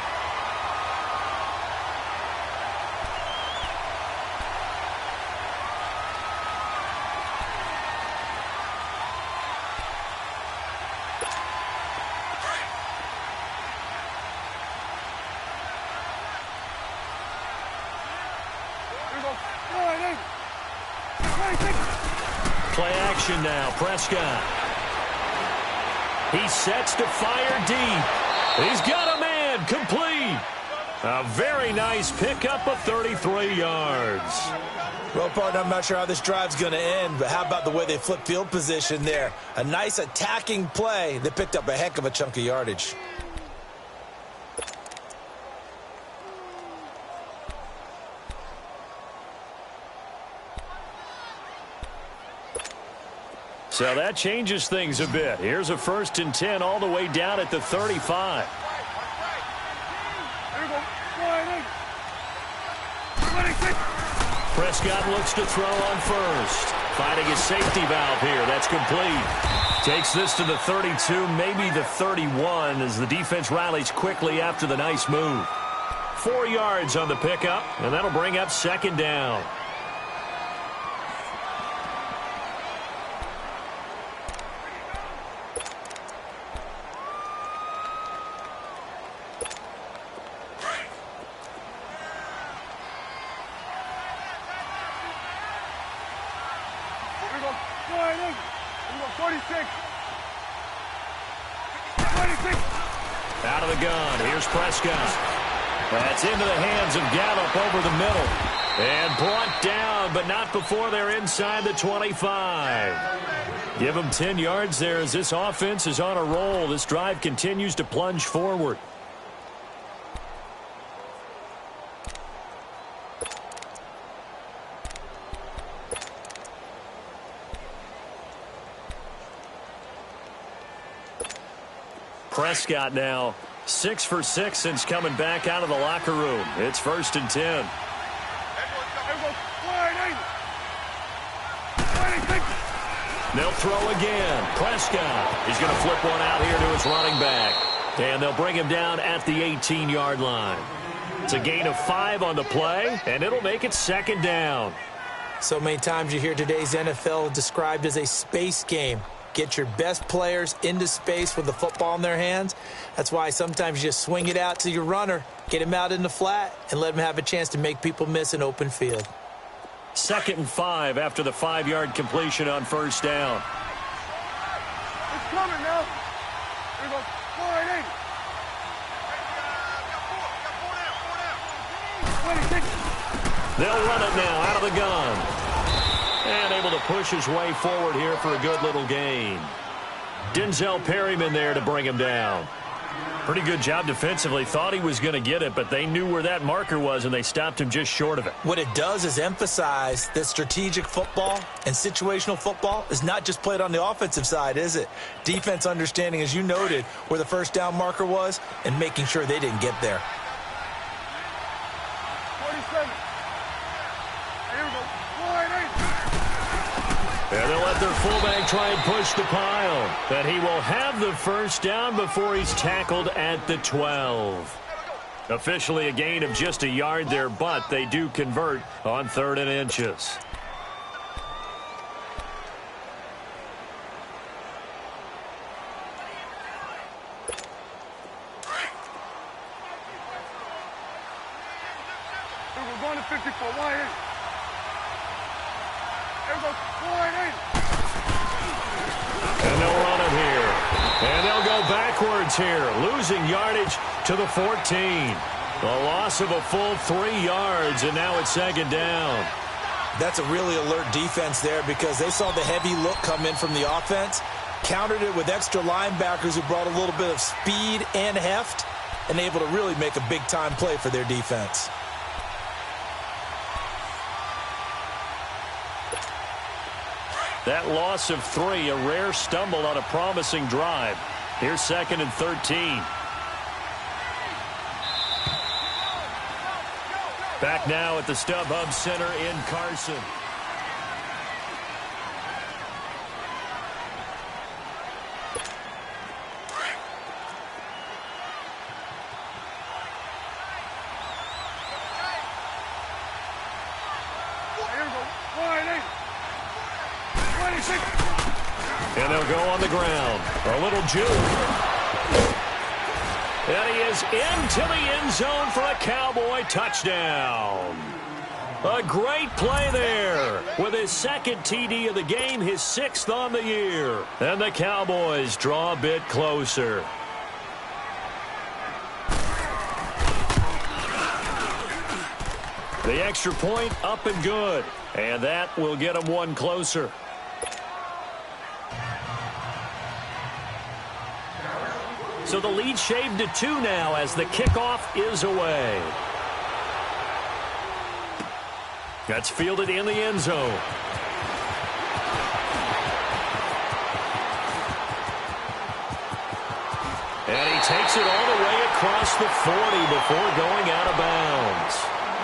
Play action now, Prescott. He sets to fire deep. He's got a man, complete. A very nice pickup of 33 yards. Well, partner, I'm not sure how this drive's going to end, but how about the way they flip field position there? A nice attacking play that picked up a heck of a chunk of yardage. So that changes things a bit. Here's a 1st and 10 all the way down at the 35. Prescott looks to throw on first. Finding his safety valve here. That's complete. Takes this to the 32, maybe the 31, as the defense rallies quickly after the nice move. 4 yards on the pickup, and that'll bring up 2nd down. Out of the gun. Here's Prescott. That's into the hands of Gallup over the middle. And brought down, but not before they're inside the 25. Give them 10 yards there as this offense is on a roll. This drive continues to plunge forward. Prescott now 6 for 6 since coming back out of the locker room. It's 1st and 10. They'll throw again. Prescott is going to flip one out here to his running back. And they'll bring him down at the 18-yard line. It's a gain of 5 on the play, and it'll make it 2nd down. So many times you hear today's NFL described as a space game. Get your best players into space with the football in their hands. That's why sometimes you just swing it out to your runner, get him out in the flat, and let him have a chance to make people miss an open field. 2nd and 5 after the 5-yard completion on 1st down. It's coming now. Here goes 4 They'll run it now out of the gun. And able to push his way forward here for a good little gain. Denzel Perryman there to bring him down. Pretty good job defensively. Thought he was going to get it, but they knew where that marker was, and they stopped him just short of it. What it does is emphasize that strategic football and situational football is not just played on the offensive side, is it? Defense understanding, as you noted, where the 1st down marker was and making sure they didn't get there. 47. Here we go. And they'll let their fullback try and push the pile. But he will have the 1st down before he's tackled at the 12. Officially a gain of just a yard there, but they do convert on 3rd and inches. We're going to 54. Why? And they'll run it here. And they'll go backwards here, losing yardage to the 14. A loss of a full 3 yards, and now it's 2nd down. That's a really alert defense there because they saw the heavy look come in from the offense, countered it with extra linebackers who brought a little bit of speed and heft, and able to really make a big-time play for their defense. That loss of 3, a rare stumble on a promising drive. Here's 2nd and 13. Back now at the StubHub Center in Carson. And they'll go on the ground. A little juke. And he is into the end zone for a Cowboy touchdown. A great play there with his 2nd TD of the game, his 6th on the year. And the Cowboys draw a bit closer. The extra point up and good. And that will get them one closer. So the lead shaved to 2 now as the kickoff is away. That's fielded in the end zone. And he takes it all the way across the 40 before going out of bounds.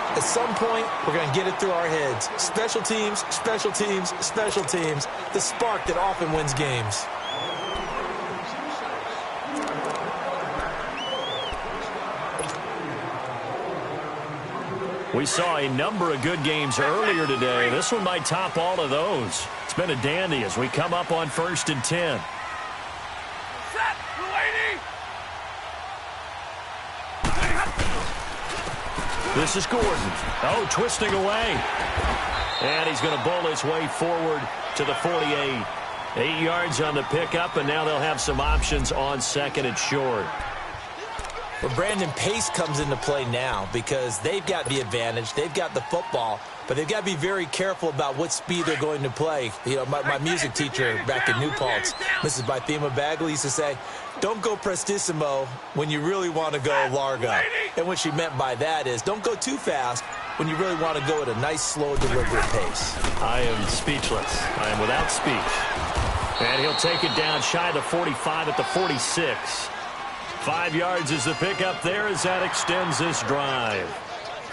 At some point, we're going to get it through our heads. Special teams, special teams, special teams. The spark that often wins games. We saw a number of good games earlier today. This one might top all of those. It's been a dandy as we come up on 1st and 10. Set, lady. This is Gordon. Oh, twisting away. And he's going to bowl his way forward to the 48. 8 yards on the pickup, and now they'll have some options on 2nd and short. Well, Brandon, pace comes into play now because they've got the advantage. They've got the football, but they've got to be very careful about what speed they're going to play. You know, my music teacher back in New Paltz, Mrs. Bythema Bagley, used to say, don't go prestissimo when you really want to go largo. And what she meant by that is don't go too fast when you really want to go at a nice, slow, deliberate pace. I am speechless. I am without speech. And he'll take it down shy of the 45 at the 46. 5 yards is the pickup there as that extends this drive.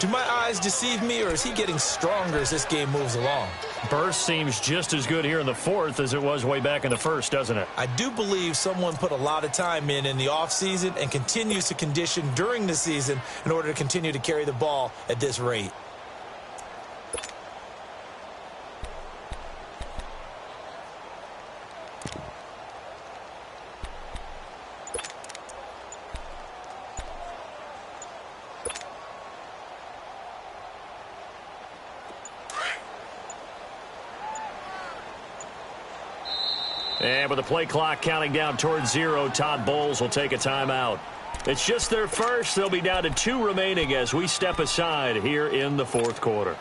Do my eyes deceive me, or is he getting stronger as this game moves along? Burst seems just as good here in the 4th as it was way back in the 1st, doesn't it? I do believe someone put a lot of time in the offseason and continues to condition during the season in order to continue to carry the ball at this rate. And with the play clock counting down towards 0, Todd Bowles will take a timeout. It's just their first. They'll be down to 2 remaining as we step aside here in the 4th quarter.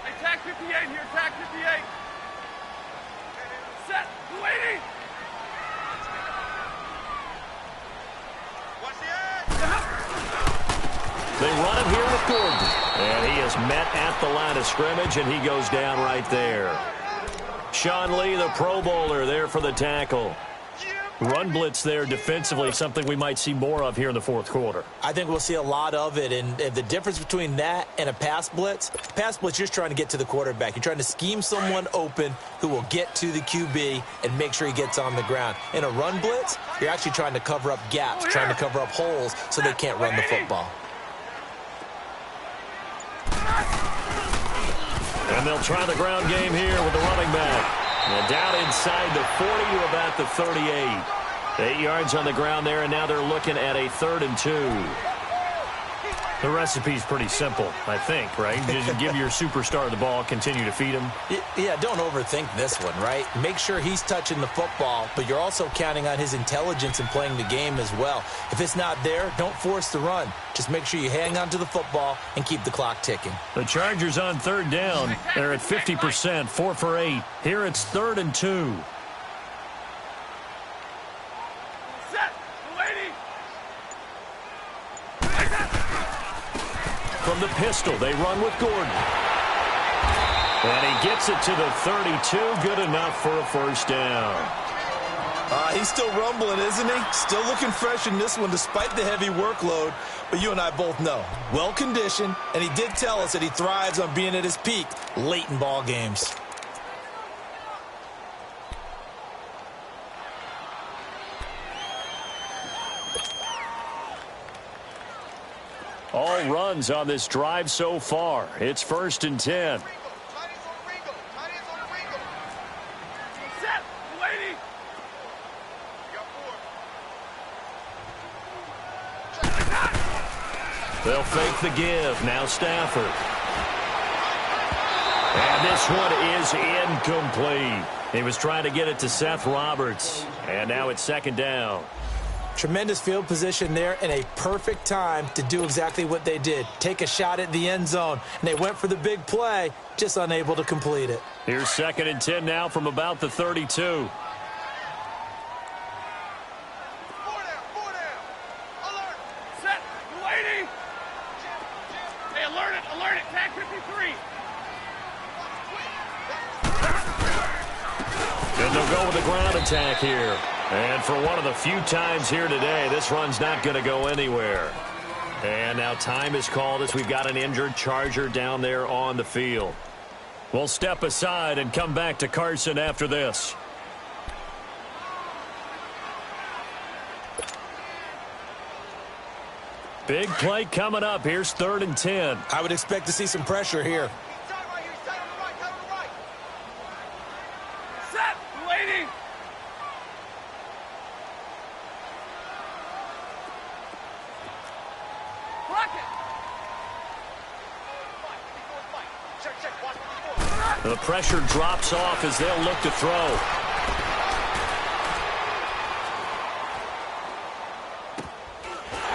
Hey, tag 58 here, tag 58. Set, lady. They run him here with Gordon. And he is met at the line of scrimmage, and he goes down right there. Sean Lee, the Pro Bowler, there for the tackle. Run blitz there defensively, something we might see more of here in the 4th quarter. I think we'll see a lot of it, and the difference between that and a pass blitz, you're just trying to get to the quarterback. You're trying to scheme someone open who will get to the QB and make sure he gets on the ground. In a run blitz, you're actually trying to cover up gaps, trying to cover up holes so they can't run the football. And they'll try the ground game here with the running back. And down inside the 40 to about the 38. 8 yards on the ground there, and now they're looking at a 3rd and 2. The recipe's pretty simple, I think, right? Just give your superstar the ball, continue to feed him. Yeah, don't overthink this one, right? Make sure he's touching the football, but you're also counting on his intelligence in playing the game as well. If it's not there, don't force the run. Just make sure you hang on to the football and keep the clock ticking. The Chargers on 3rd down. They're at 50%, 4 for 8. Here it's 3rd and 2. Set, lady. From the pistol, they run with Gordon. And he gets it to the 32. Good enough for a 1st down. He's still rumbling, isn't he? Still looking fresh in this one despite the heavy workload. But you and I both know, well-conditioned, and he did tell us that he thrives on being at his peak late in ball games. All runs on this drive so far. It's 1st and 10. Set, lady. They'll fake the give. Now Stafford. And this one is incomplete. He was trying to get it to Seth Roberts. And now it's 2nd down. Tremendous field position there and a perfect time to do exactly what they did. Take a shot at the end zone, and they went for the big play, just unable to complete it. Here's 2nd and 10 now from about the 32. Four down. Alert. Set. Waiting. Hey, alert it. Tag 53. And they'll go with the ground attack here. And for one of the few times here today, this run's not going to go anywhere. And now time is called as we've got an injured Charger down there on the field. We'll step aside and come back to Carson after this. Big play coming up. Here's 3rd and 10. I would expect to see some pressure here. Set. Waiting. Block it. The pressure drops off as they'll look to throw.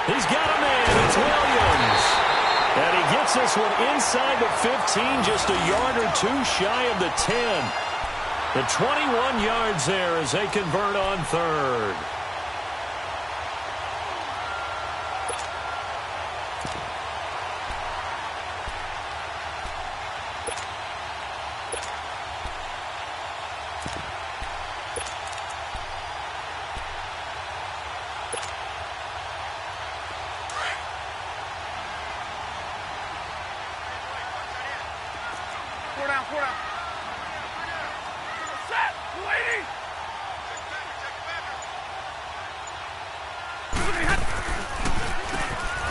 He's got a man. It's Williams. And he gets this one inside the 15, just a yard or two shy of the 10. The 21 yards there as they convert on 3rd. Four down. Set. Waiting.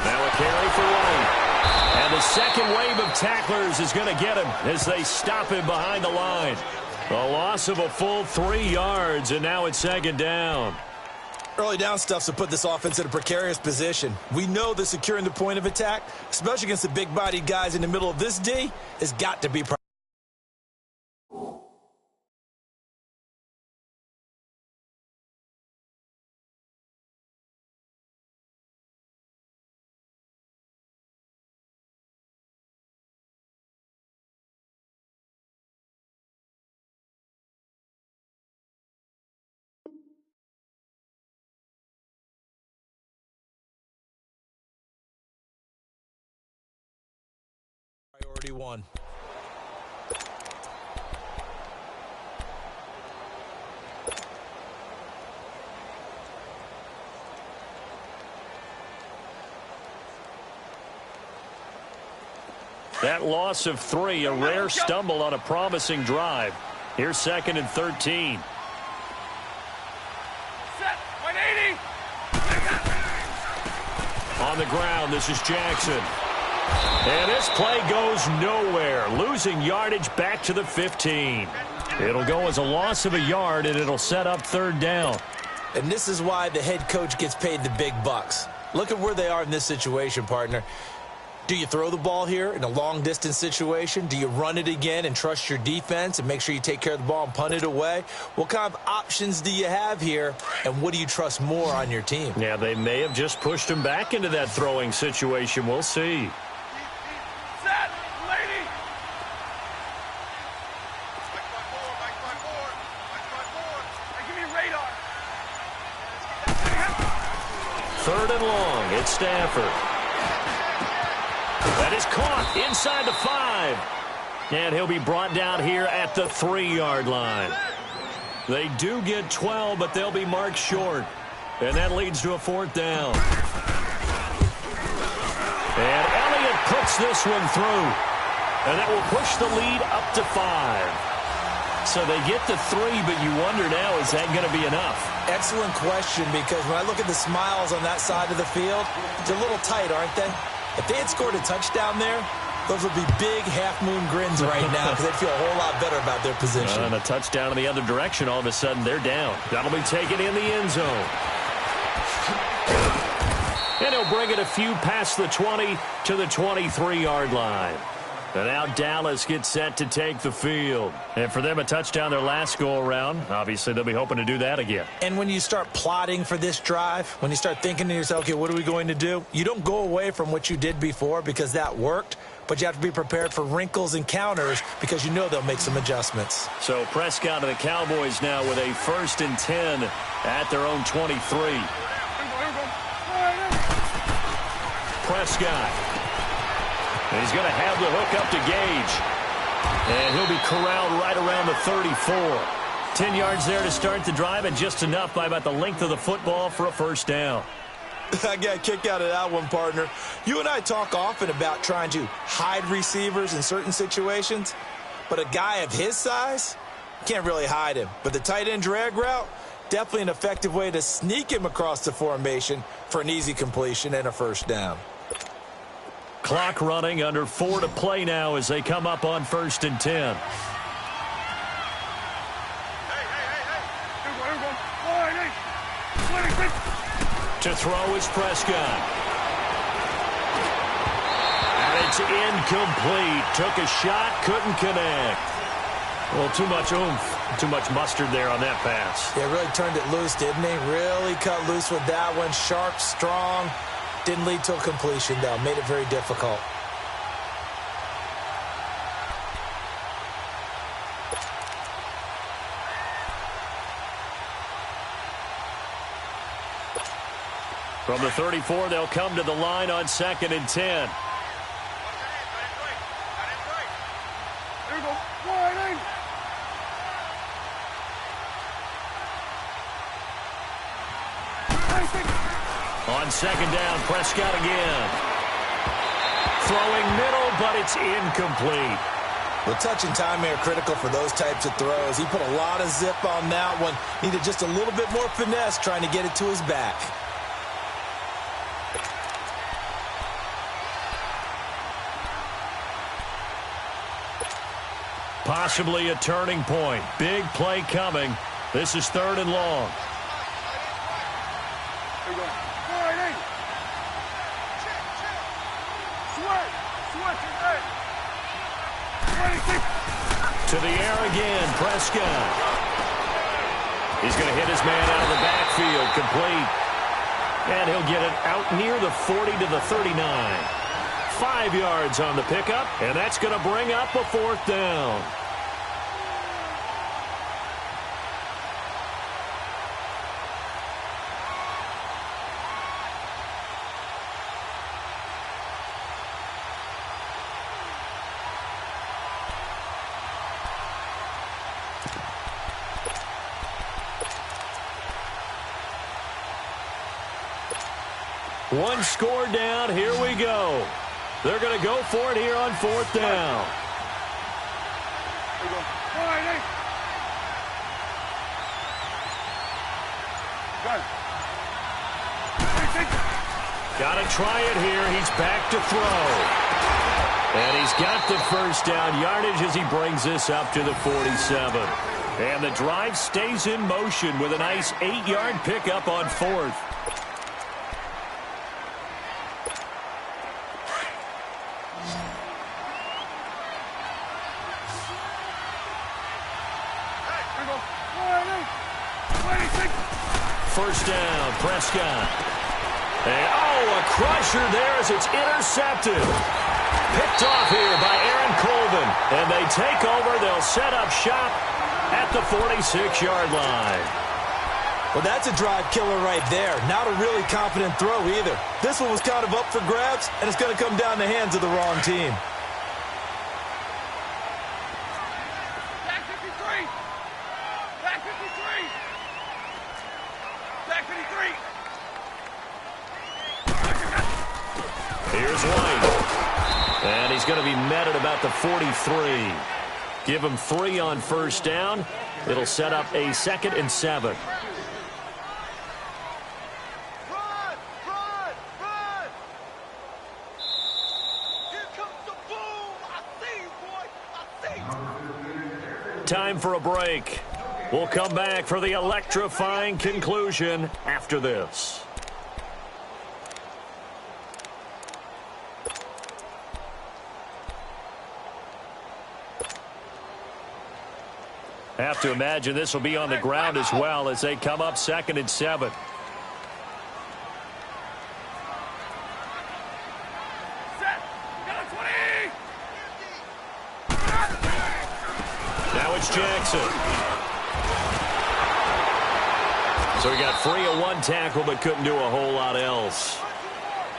Now a carry for White. And the second wave of tacklers is going to get him as they stop him behind the line. A loss of a full 3 yards, and now it's 2nd down. Early down stuff's to put this offense in a precarious position. We know that securing the point of attack, especially against the big-bodied guys in the middle of this D, has got to be priority one. That loss of 3, a rare stumble on a promising drive. Here's 2nd and 13. Set. 180. On the ground, this is Jackson. And this play goes nowhere, losing yardage back to the 15. It'll go as a loss of a yard, and it'll set up 3rd down. And this is why the head coach gets paid the big bucks. Look at where they are in this situation, partner. Do you throw the ball here in a long-distance situation? Do you run it again and trust your defense and make sure you take care of the ball and punt it away? What kind of options do you have here, and what do you trust more on your team? Yeah, they may have just pushed him back into that throwing situation. We'll see. Set. Lady. Give me radar. 3rd and long. It's Stafford. That is caught inside the 5. And he'll be brought down here at the 3-yard line. They do get 12, but they'll be marked short. And that leads to a 4th down. And Elliott puts this one through. And that will push the lead up to 5. So they get to 3, but you wonder now, is that going to be enough? Excellent question, because when I look at the smiles on that side of the field, they're a little tight, aren't they? If they had scored a touchdown there, those would be big half-moon grins right now because they'd feel a whole lot better about their position. And a touchdown in the other direction, all of a sudden they're down. That'll be taken in the end zone. And he'll bring it a few past the 20 to the 23-yard line. And now Dallas gets set to take the field. And for them, a touchdown their last go-around. Obviously, they'll be hoping to do that again. And when you start plotting for this drive, when you start thinking to yourself, okay, what are we going to do? You don't go away from what you did before because that worked, but you have to be prepared for wrinkles and counters because you know they'll make some adjustments. So Prescott and the Cowboys now with a 1st and 10 at their own 23. Prescott. And he's going to have the hook up to Gage. And he'll be corralled right around the 34. 10 yards there to start the drive, and just enough by about the length of the football for a first down. I got a kick out of that one, partner. You and I talk often about trying to hide receivers in certain situations, but a guy of his size, can't really hide him. But the tight end drag route, definitely an effective way to sneak him across the formation for an easy completion and a first down. Clock running, under 4 to play now as they come up on 1st and 10. To throw is Prescott. And it's incomplete. Took a shot, couldn't connect. Well, too much oomph, too much mustard there on that pass. Yeah, really turned it loose, didn't he? Really cut loose with that one. Sharp, strong. Didn't lead to a completion, though. Made it very difficult. From the 34, they'll come to the line on 2nd and 10. On 2nd down, Prescott again. Throwing middle, but it's incomplete. Well, touch and time are critical for those types of throws. He put a lot of zip on that one. Needed just a little bit more finesse trying to get it to his back. Possibly a turning point. Big play coming. This is 3rd and long. To the air again, Prescott. He's going to hit his man out of the backfield, complete. And he'll get it out near the 40 to the 39. 5 yards on the pickup, and that's going to bring up a 4th down. One score down. Here we go. They're going to go for it here on 4th down. Got to try it here. He's back to throw. And he's got the first down yardage as he brings this up to the 47. And the drive stays in motion with a nice 8-yard pickup on 4th. First down, Prescott. And, a crusher there as it's intercepted. Picked off here by Aaron Colvin. And they take over. They'll set up shop at the 46-yard line. Well, that's a drive killer right there. Not a really confident throw either. This one was kind of up for grabs, and it's going to come down the hands of the wrong team. Here's White. And he's going to be met at about the 43. Give him 3 on first down. It'll set up a 2nd and 7. Run! Run! Run! Here comes the boom! I see you, boy! I see you! Time for a break. We'll come back for the electrifying conclusion after this. Have to imagine this will be on the ground as well as they come up 2nd and 7. Now it's Jackson. So he got free of one tackle but couldn't do a whole lot else.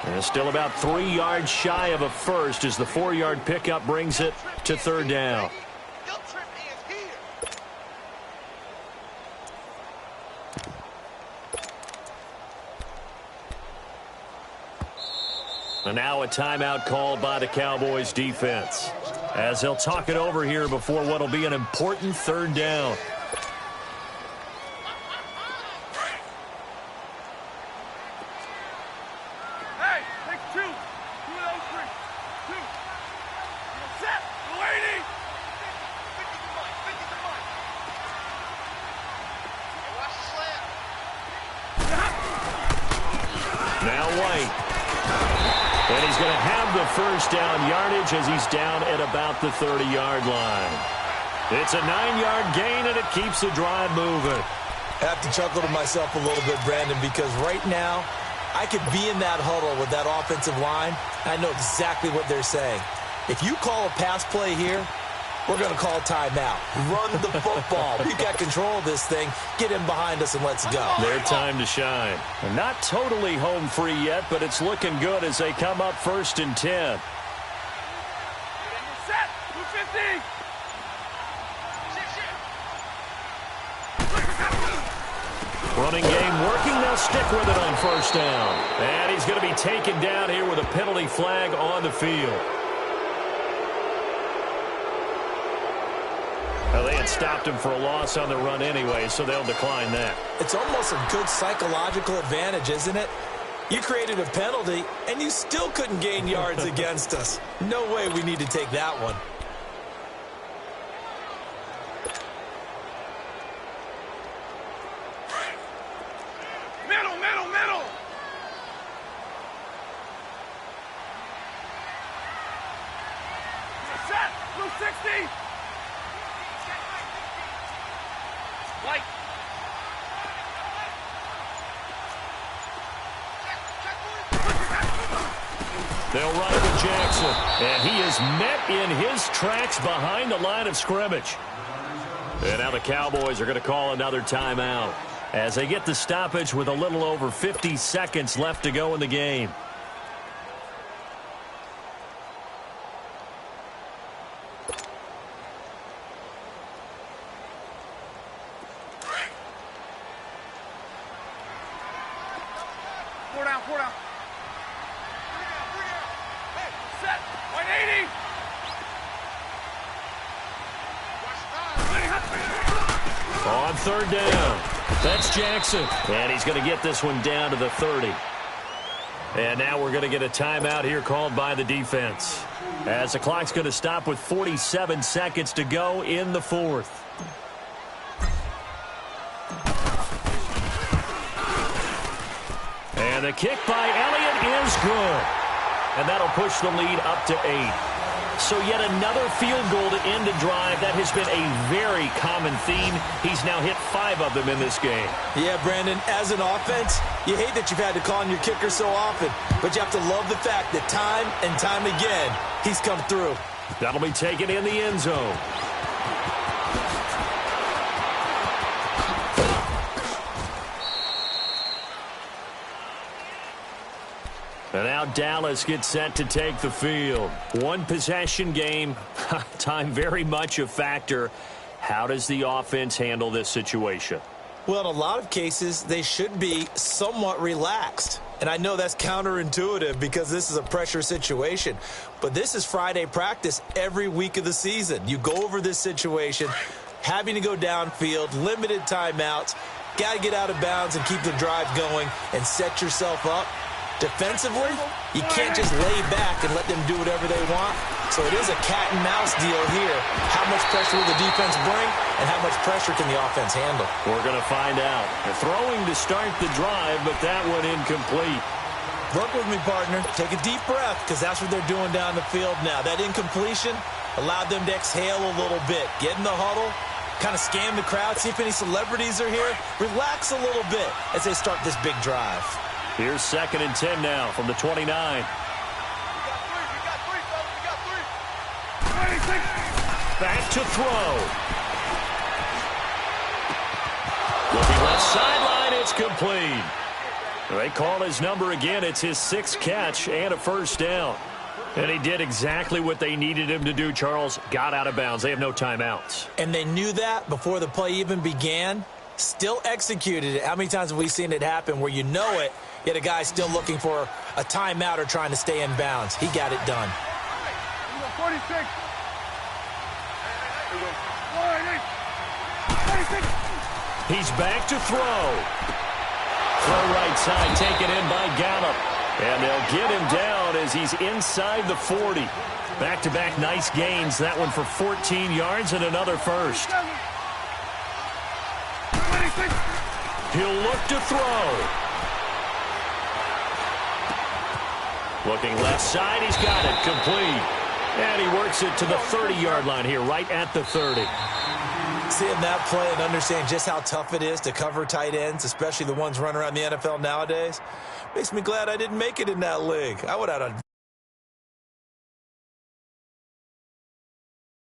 And still about 3 yards shy of a first as the 4-yard pickup brings it to 3rd down. And now a timeout called by the Cowboys defense as they'll talk it over here before what will be an important 3rd down. Hey, take 2. 2 of those 3. 2. Set. Waiting. 50 to Mike. 50 to Mike. Watch the slam. Now White. And he's going to have the first down yardage as he's down at about the 30-yard line. It's a 9-yard gain, and it keeps the drive moving. I have to chuckle to myself a little bit, Brandon, because right now I could be in that huddle with that offensive line. I know exactly what they're saying. If you call a pass play here, we're going to call timeout. Run the football. You got control of this thing. Get in behind us and let's go. Their time to shine. And not totally home free yet, but it's looking good as they come up 1st and 10. Set. 250. Running game working. They'll stick with it on 1st down. And he's going to be taken down here with a penalty flag on the field. Well, they had stopped him for a loss on the run anyway, so they'll decline that. It's almost a good psychological advantage, isn't it? You created a penalty, and you still couldn't gain yards against us. No way we need to take that one. Middle, middle, middle. Set. 260. White. They'll run it with Jackson. And he is met in his tracks behind the line of scrimmage. And now the Cowboys are going to call another timeout as they get the stoppage with a little over 50 seconds left to go in the game. Four down, 4 down. Set. 180. On 3rd down. That's Jackson. And he's going to get this one down to the 30. And now we're going to get a timeout here called by the defense, as the clock's going to stop with 47 seconds to go in the 4th. And the kick by Elliott is good. And that'll push the lead up to 8. So yet another field goal to end a drive. That has been a very common theme. He's now hit 5 of them in this game. Yeah, Brandon, as an offense, you hate that you've had to call on your kicker so often, but you have to love the fact that time and time again, he's come through. That'll be taken in the end zone. And now Dallas gets set to take the field. One possession game. Time very much a factor. How does the offense handle this situation? Well, in a lot of cases, they should be somewhat relaxed. And I know that's counterintuitive because this is a pressure situation. But this is Friday practice every week of the season. You go over this situation, having to go downfield, limited timeouts, got to get out of bounds and keep the drive going and set yourself up. Defensively, you can't just lay back and let them do whatever they want. So it is a cat-and-mouse deal here. How much pressure will the defense bring, and how much pressure can the offense handle? We're going to find out. They're throwing to start the drive, but that one incomplete. Work with me, partner. Take a deep breath, because that's what they're doing down the field now. That incompletion allowed them to exhale a little bit, get in the huddle, kind of scan the crowd, see if any celebrities are here. Relax a little bit as they start this big drive. Here's 2nd and 10 now from the 29. We got three, fellas. We got 3. 26. Back to throw. Looking left sideline, it's complete. They call his number again. It's his 6th catch and a first down. And he did exactly what they needed him to do, Charles. Got out of bounds. They have no timeouts. And they knew that before the play even began. Still executed it. How many times have we seen it happen where you know it, yet a guy still looking for a timeout or trying to stay in bounds? He got it done. 46. 26. He's back to throw. Throw right side, taken in by Gallup. And they'll get him down as he's inside the 40. Back-to-back nice gains. That one for 14 yards and another first. 26. He'll look to throw. Looking left side, he's got it complete. And he works it to the 30-yard line here, right at the 30. Seeing that play and understanding just how tough it is to cover tight ends, especially the ones running around the NFL nowadays, makes me glad I didn't make it in that league. I would have